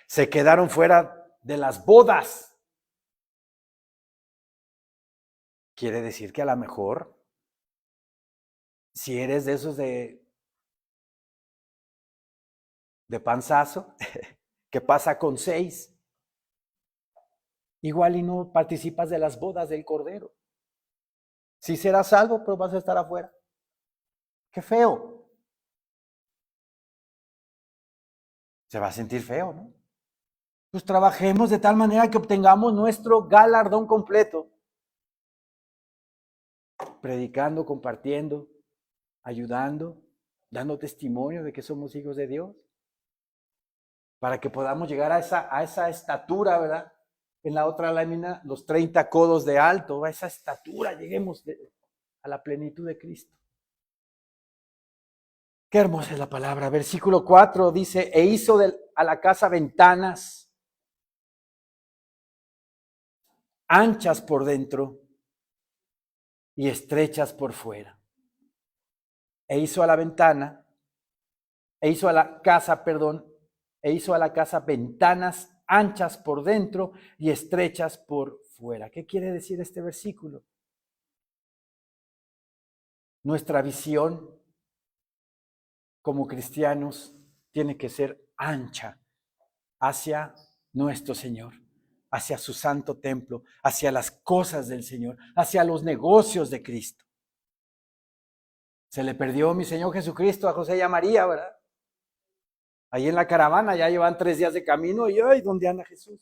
Se quedaron fuera de las bodas. Quiere decir que a lo mejor, si eres de esos de panzazo, que pasa con 6, igual y no participas de las bodas del Cordero. Sí serás salvo, pero vas a estar afuera. Qué feo. Se va a sentir feo, ¿no? Pues trabajemos de tal manera que obtengamos nuestro galardón completo. Predicando, compartiendo, ayudando, dando testimonio de que somos hijos de Dios. Para que podamos llegar a esa estatura, ¿verdad? En la otra lámina, los 30 codos de alto, a esa estatura, lleguemos a la plenitud de Cristo. Qué hermosa es la palabra. Versículo 4 dice, e hizo a la casa ventanas anchas por dentro y estrechas por fuera. E hizo a la casa ventanas anchas por dentro y estrechas por fuera. ¿Qué quiere decir este versículo? Nuestra visión como cristianos tiene que ser ancha hacia nuestro Señor, hacia su santo templo, hacia las cosas del Señor, hacia los negocios de Cristo. Se le perdió mi Señor Jesucristo a José y a María, ¿verdad? Ahí en la caravana, ya llevan 3 días de camino y ¡ay! ¿Dónde anda Jesús?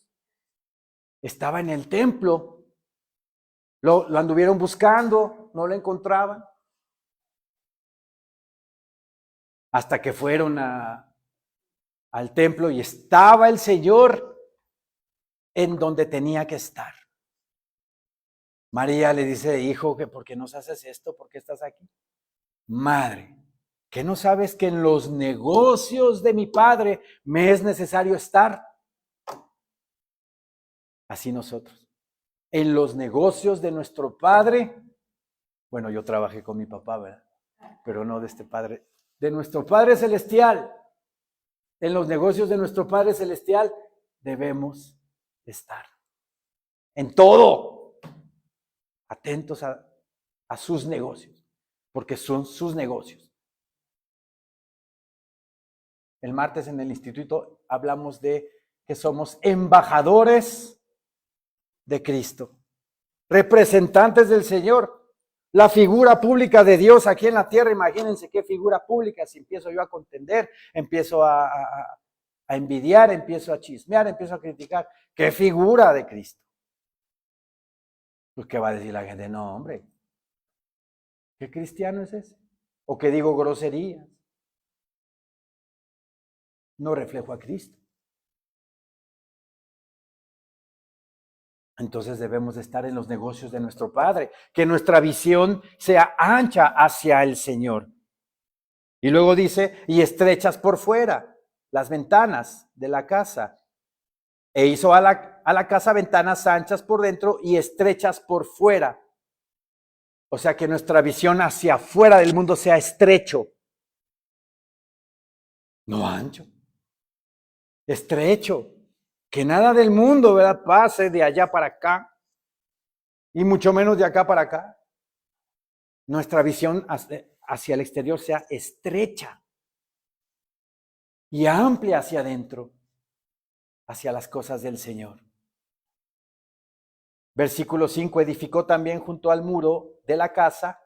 Estaba en el templo. Lo anduvieron buscando, no lo encontraban. Hasta que fueron al templo y estaba el Señor en donde tenía que estar. María le dice, hijo, que ¿por qué nos haces esto? ¿Por qué estás aquí? Madre, ¿qué no sabes que en los negocios de mi Padre me es necesario estar? Así nosotros. En los negocios de nuestro Padre, bueno, yo trabajé con mi papá, ¿verdad? Pero no de este Padre, de nuestro Padre Celestial. En los negocios de nuestro Padre Celestial debemos estar. En todo. Atentos a sus negocios, porque son sus negocios. El martes en el instituto hablamos de que somos embajadores de Cristo, representantes del Señor, la figura pública de Dios aquí en la tierra. Imagínense qué figura pública, si empiezo yo a contender, empiezo a a envidiar, empiezo a chismear, empiezo a criticar. ¿Qué figura de Cristo? Pues, ¿qué va a decir la gente? No, hombre, ¿qué cristiano es ese? ¿O que digo groserías? No reflejo a Cristo. Entonces debemos de estar en los negocios de nuestro Padre, que nuestra visión sea ancha hacia el Señor. Y luego dice, y estrechas por fuera las ventanas de la casa. E hizo a la casa ventanas anchas por dentro y estrechas por fuera. O sea, que nuestra visión hacia afuera del mundo sea estrecho, no ancho, estrecho. Que nada del mundo, ¿verdad?, pase de allá para acá y mucho menos de acá para acá. Nuestra visión hacia el exterior sea estrecha y amplia hacia adentro, hacia las cosas del Señor. Versículo 5, edificó también junto al muro de la casa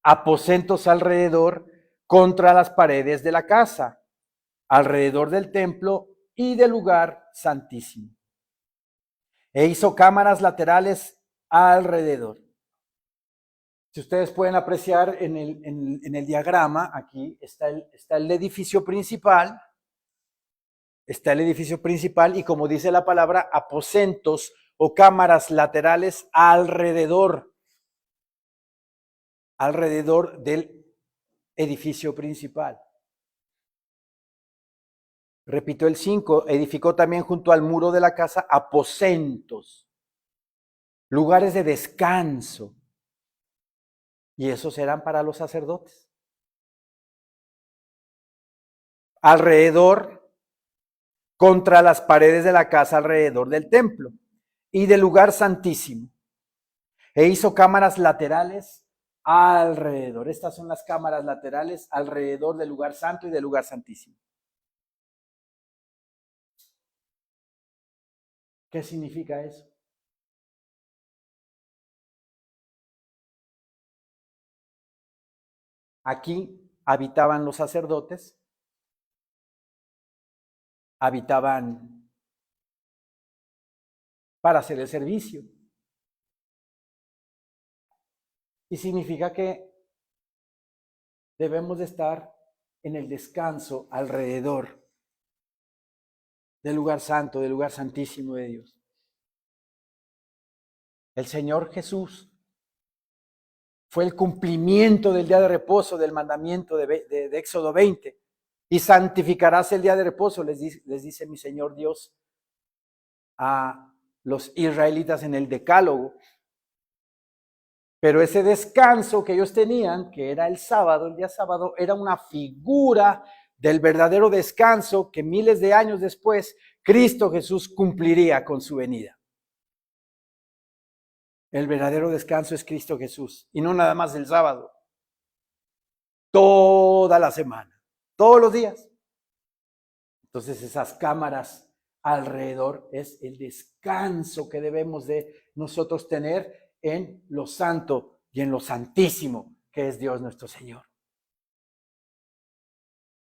aposentos alrededor contra las paredes de la casa, alrededor del templo y del lugar santísimo. E hizo cámaras laterales alrededor. Si ustedes pueden apreciar en el diagrama, aquí está el edificio principal, y como dice la palabra, aposentos o cámaras laterales alrededor del edificio principal. Repito el 5, edificó también junto al muro de la casa aposentos, lugares de descanso, y esos eran para los sacerdotes. Alrededor, contra las paredes de la casa, alrededor del templo y del lugar santísimo. E hizo cámaras laterales alrededor. Estas son las cámaras laterales alrededor del lugar santo y del lugar santísimo. ¿Qué significa eso? Aquí habitaban los sacerdotes, habitaban para hacer el servicio. Y significa que debemos de estar en el descanso alrededor del lugar santo, del lugar santísimo de Dios. El Señor Jesús fue el cumplimiento del día de reposo, del mandamiento de Éxodo 20. Y santificarás el día de reposo, les dice mi Señor Dios a los israelitas en el Decálogo. Pero ese descanso que ellos tenían, que era el sábado, el día sábado, era una figura del verdadero descanso que miles de años después Cristo Jesús cumpliría con su venida. El verdadero descanso es Cristo Jesús y no nada más el sábado. Toda la semana, todos los días. Entonces esas cámaras alrededor es el descanso que debemos de nosotros tener en lo santo y en lo santísimo que es Dios nuestro Señor.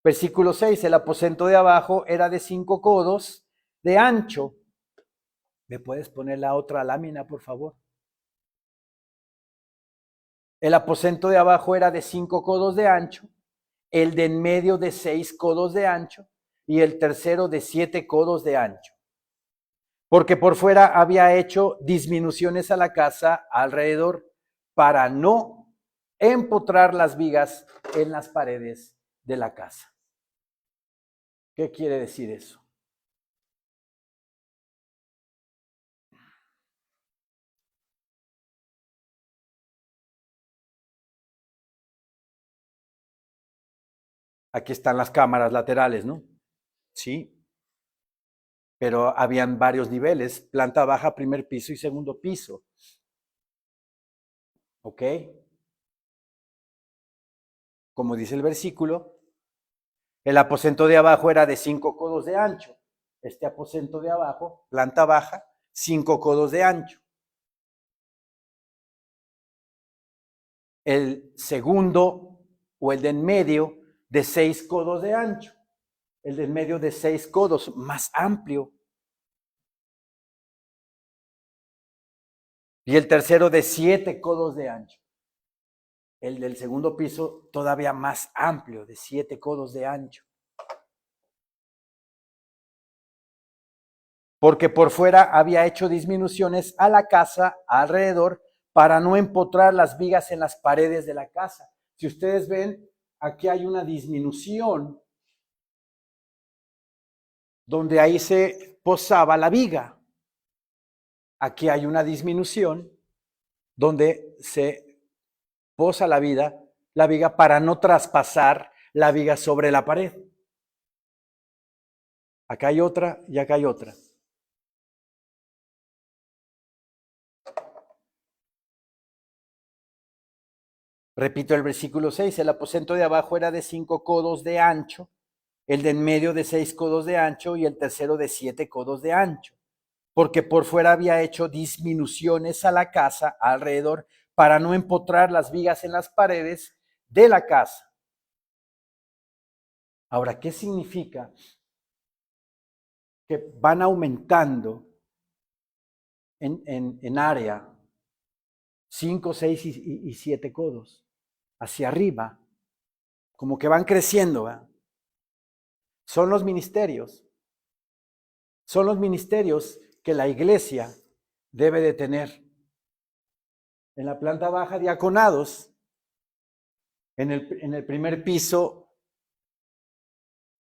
Versículo 6, el aposento de abajo era de 5 codos de ancho. ¿Me puedes poner la otra lámina, por favor? El aposento de abajo era de 5 codos de ancho, el de en medio de 6 codos de ancho y el tercero de 7 codos de ancho. Porque por fuera había hecho disminuciones a la casa alrededor para no empotrar las vigas en las paredes de la casa. ¿Qué quiere decir eso? Aquí están las cámaras laterales, ¿no? Sí. Pero habían varios niveles, planta baja, primer piso y segundo piso. ¿Ok? Como dice el versículo, el aposento de abajo era de 5 codos de ancho. Este aposento de abajo, planta baja, 5 codos de ancho. El segundo o el de en medio de 6 codos de ancho. el de en medio de 6 codos, más amplio. Y el tercero de 7 codos de ancho. El del segundo piso todavía más amplio, de 7 codos de ancho. Porque por fuera había hecho disminuciones a la casa alrededor para no empotrar las vigas en las paredes de la casa. Si ustedes ven, aquí hay una disminución donde ahí se posaba la viga. Aquí hay una disminución donde se posa la viga para no traspasar la viga sobre la pared. Acá hay otra y acá hay otra. Repito el versículo 6, el aposento de abajo era de 5 codos de ancho, el de en medio de 6 codos de ancho y el tercero de 7 codos de ancho, porque por fuera había hecho disminuciones a la casa alrededor para no empotrar las vigas en las paredes de la casa. Ahora, ¿qué significa? Que van aumentando en área 5, 6 y 7 codos hacia arriba, como que van creciendo, ¿verdad? Son los ministerios que la iglesia debe de tener. En la planta baja, diaconados, en el primer piso,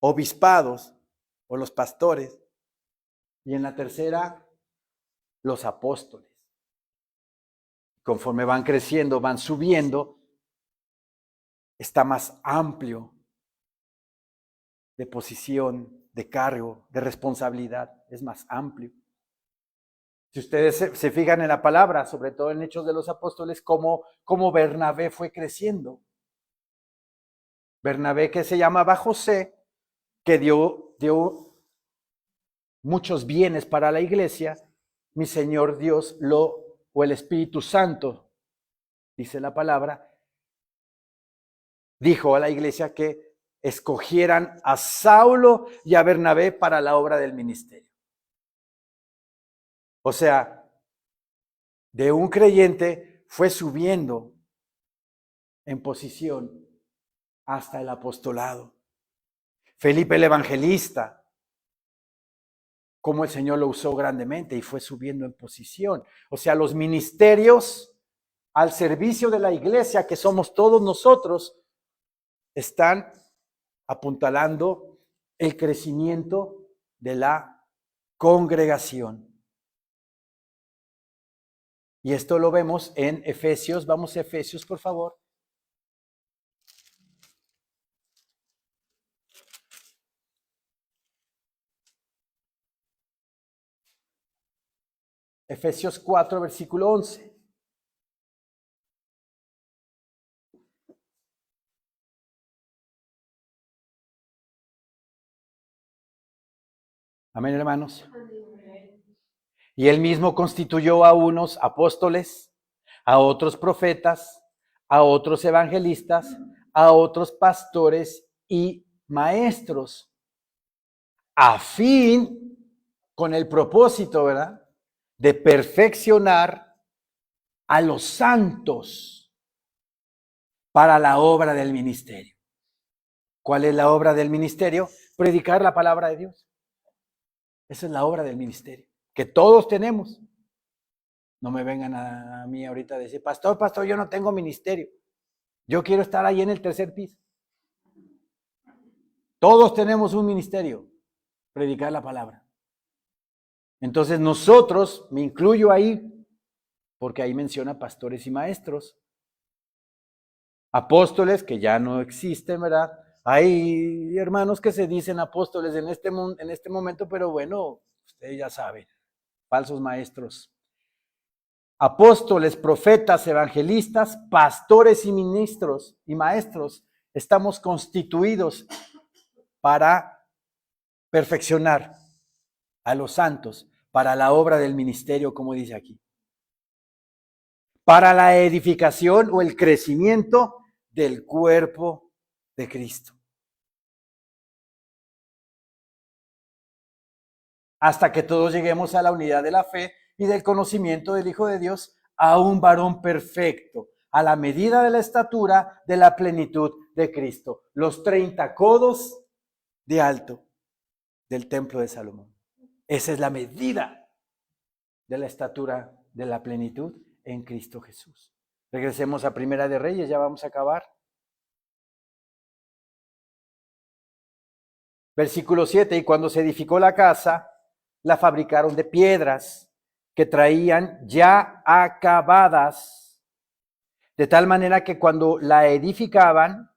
obispados o los pastores, y en la tercera, los apóstoles. Conforme van creciendo, van subiendo, está más amplio de posición, de cargo, de responsabilidad, es más amplio. Si ustedes se fijan en la palabra, sobre todo en Hechos de los Apóstoles, cómo Bernabé fue creciendo. Bernabé, que se llamaba José, que dio muchos bienes para la iglesia, mi Señor Dios o el Espíritu Santo, dice la palabra, dijo a la iglesia que escogieran a Saulo y a Bernabé para la obra del ministerio. O sea, de un creyente fue subiendo en posición hasta el apostolado. Felipe el evangelista, como el Señor lo usó grandemente y fue subiendo en posición. O sea, los ministerios al servicio de la iglesia, que somos todos nosotros, están apuntalando el crecimiento de la congregación. Y esto lo vemos en Efesios. Vamos a Efesios, por favor. Efesios 4, versículo 11. Amén, hermanos. Y él mismo constituyó a unos apóstoles, a otros profetas, a otros evangelistas, a otros pastores y maestros, a fin, con el propósito, ¿verdad?, de perfeccionar a los santos para la obra del ministerio. ¿Cuál es la obra del ministerio? Predicar la palabra de Dios. Esa es la obra del ministerio, que todos tenemos. No me vengan a mí ahorita a decir, pastor, yo no tengo ministerio. Yo quiero estar ahí en el tercer piso. Todos tenemos un ministerio, predicar la palabra. Entonces nosotros, me incluyo ahí, porque ahí menciona pastores y maestros. Apóstoles, que ya no existen, ¿verdad? Hay hermanos que se dicen apóstoles en este momento, pero bueno, ustedes ya saben, falsos maestros. Apóstoles, profetas, evangelistas, pastores y ministros y maestros, estamos constituidos para perfeccionar a los santos, para la obra del ministerio, como dice aquí, para la edificación o el crecimiento del cuerpo de Cristo. hasta que todos lleguemos a la unidad de la fe y del conocimiento del Hijo de Dios, a un varón perfecto, a la medida de la estatura de la plenitud de Cristo. Los 30 codos de alto del templo de Salomón. Esa es la medida de la estatura de la plenitud en Cristo Jesús. Regresemos a Primera de Reyes, ya vamos a acabar. Versículo 7, y cuando se edificó la casa, la fabricaron de piedras que traían ya acabadas, de tal manera que cuando la edificaban,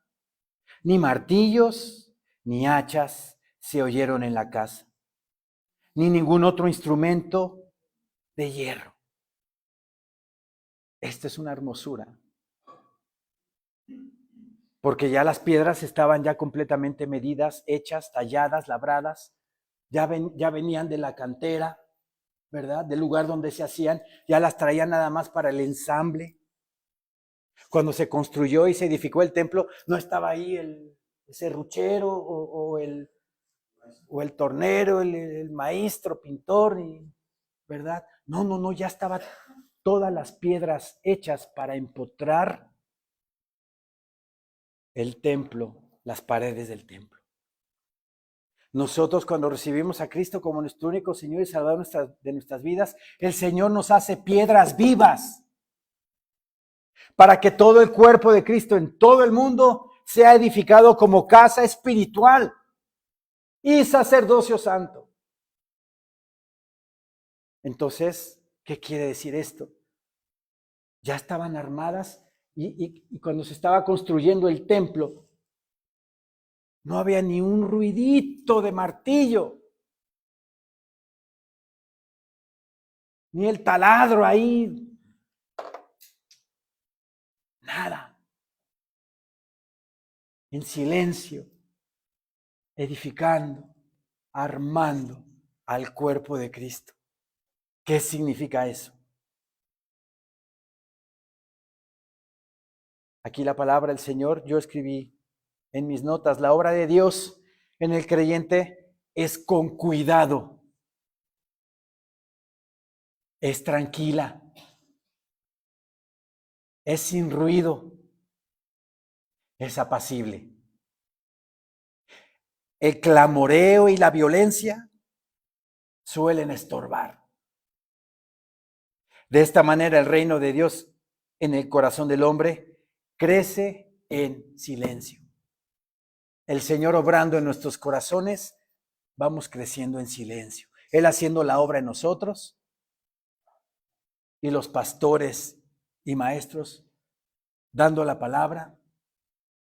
ni martillos ni hachas se oyeron en la casa, ni ningún otro instrumento de hierro. Esta es una hermosura, porque ya las piedras estaban ya completamente medidas, hechas, talladas, labradas, ya venían de la cantera, ¿verdad? Del lugar donde se hacían, ya las traían nada más para el ensamble. Cuando se construyó y se edificó el templo, no estaba ahí el serruchero o el tornero, el maestro, pintor, ¿verdad? No, ya estaban todas las piedras hechas para empotrar el templo, las paredes del templo. Nosotros cuando recibimos a Cristo como nuestro único Señor y Salvador de nuestras vidas, el Señor nos hace piedras vivas para que todo el cuerpo de Cristo en todo el mundo sea edificado como casa espiritual y sacerdocio santo. Entonces, ¿qué quiere decir esto? Ya estaban armadas y cuando se estaba construyendo el templo, no había ni un ruidito de martillo, ni el taladro ahí, nada. En silencio, edificando, armando al cuerpo de Cristo. ¿Qué significa eso? Aquí la palabra del Señor, yo escribí en mis notas, la obra de Dios en el creyente es con cuidado, es tranquila, es sin ruido, es apacible. El clamoreo y la violencia suelen estorbar. De esta manera el reino de Dios en el corazón del hombre crece en silencio. El Señor obrando en nuestros corazones, vamos creciendo en silencio. Él haciendo la obra en nosotros y los pastores y maestros dando la palabra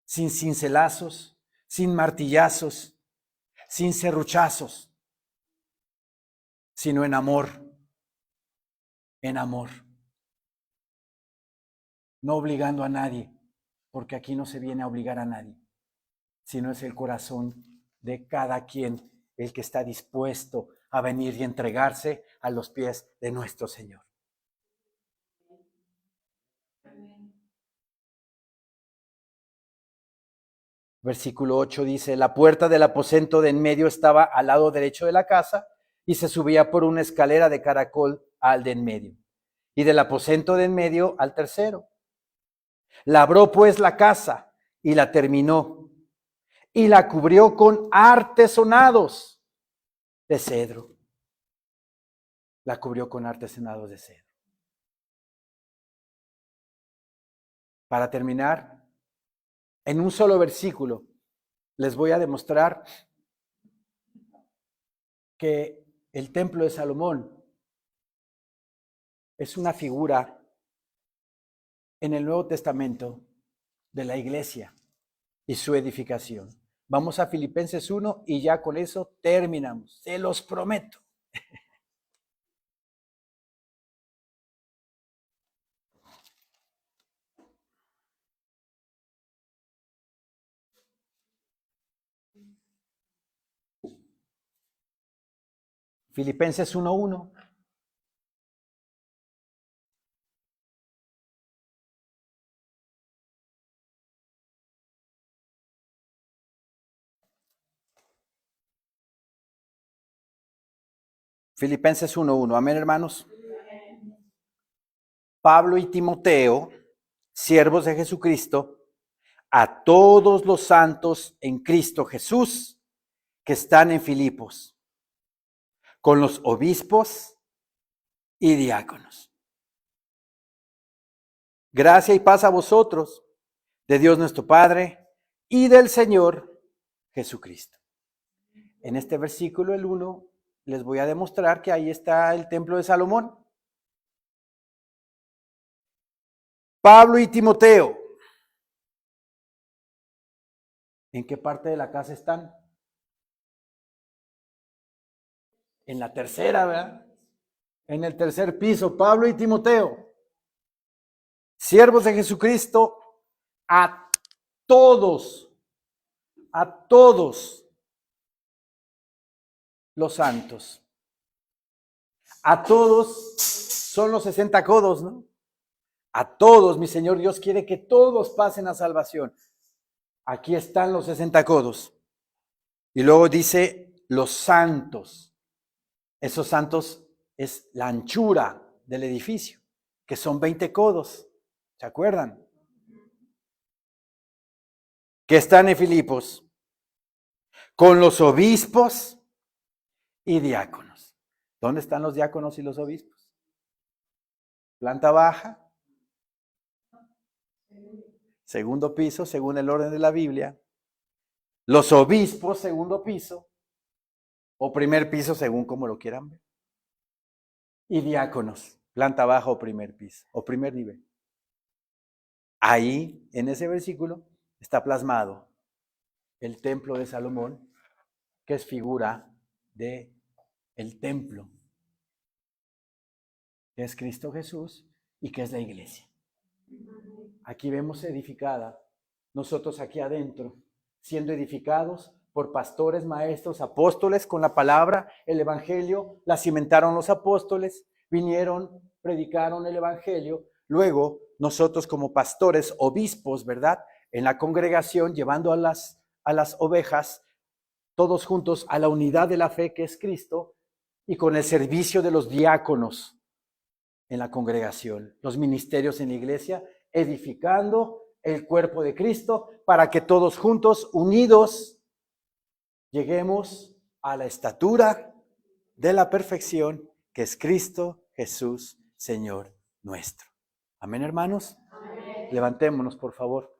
sin cincelazos, sin martillazos, sin serruchazos, sino en amor, no obligando a nadie, porque aquí no se viene a obligar a nadie, sino es el corazón de cada quien el que está dispuesto a venir y entregarse a los pies de nuestro Señor. Versículo 8 dice, la puerta del aposento de en medio estaba al lado derecho de la casa y se subía por una escalera de caracol al de en medio, y del aposento de en medio al tercero. Labró pues la casa y la terminó, y la cubrió con artesonados de cedro. La cubrió con artesonados de cedro. Para terminar, en un solo versículo, les voy a demostrar que el templo de Salomón es una figura en el Nuevo Testamento de la iglesia y su edificación. Vamos a Filipenses 1 y ya con eso terminamos. Se los prometo. Filipenses 1:1. Filipenses 1:1. Amén, hermanos. Pablo y Timoteo, siervos de Jesucristo, a todos los santos en Cristo Jesús que están en Filipos, con los obispos y diáconos. Gracia y paz a vosotros, de Dios nuestro Padre y del Señor Jesucristo. En este versículo, el 1, les voy a demostrar que ahí está el templo de Salomón. Pablo y Timoteo, ¿en qué parte de la casa están? En la tercera, ¿verdad? En el tercer piso, Pablo y Timoteo, siervos de Jesucristo, a todos los santos. A todos son los 60 codos, ¿no? A todos, mi Señor Dios quiere que todos pasen a salvación. Aquí están los 60 codos. Y luego dice los santos. Esos santos es la anchura del edificio, que son 20 codos. ¿Se acuerdan? Que están en Filipos, con los obispos y diáconos. ¿Dónde están los diáconos y los obispos? Planta baja, segundo piso, según el orden de la Biblia. Los obispos, segundo piso, o primer piso, según como lo quieran ver. Y diáconos, planta baja o primer piso, o primer nivel. Ahí, en ese versículo, está plasmado el templo de Salomón, que es figura de el templo, que es Cristo Jesús y que es la iglesia. Aquí vemos edificada, nosotros aquí adentro, siendo edificados por pastores, maestros, apóstoles, con la palabra, el evangelio, la cimentaron los apóstoles, vinieron, predicaron el evangelio, luego nosotros como pastores, obispos, ¿verdad? En la congregación, llevando a las ovejas, todos juntos a la unidad de la fe que es Cristo, y con el servicio de los diáconos en la congregación, los ministerios en la iglesia, edificando el cuerpo de Cristo para que todos juntos, unidos, lleguemos a la estatura de la perfección que es Cristo Jesús, Señor nuestro. Amén, hermanos. Amén. Levantémonos, por favor.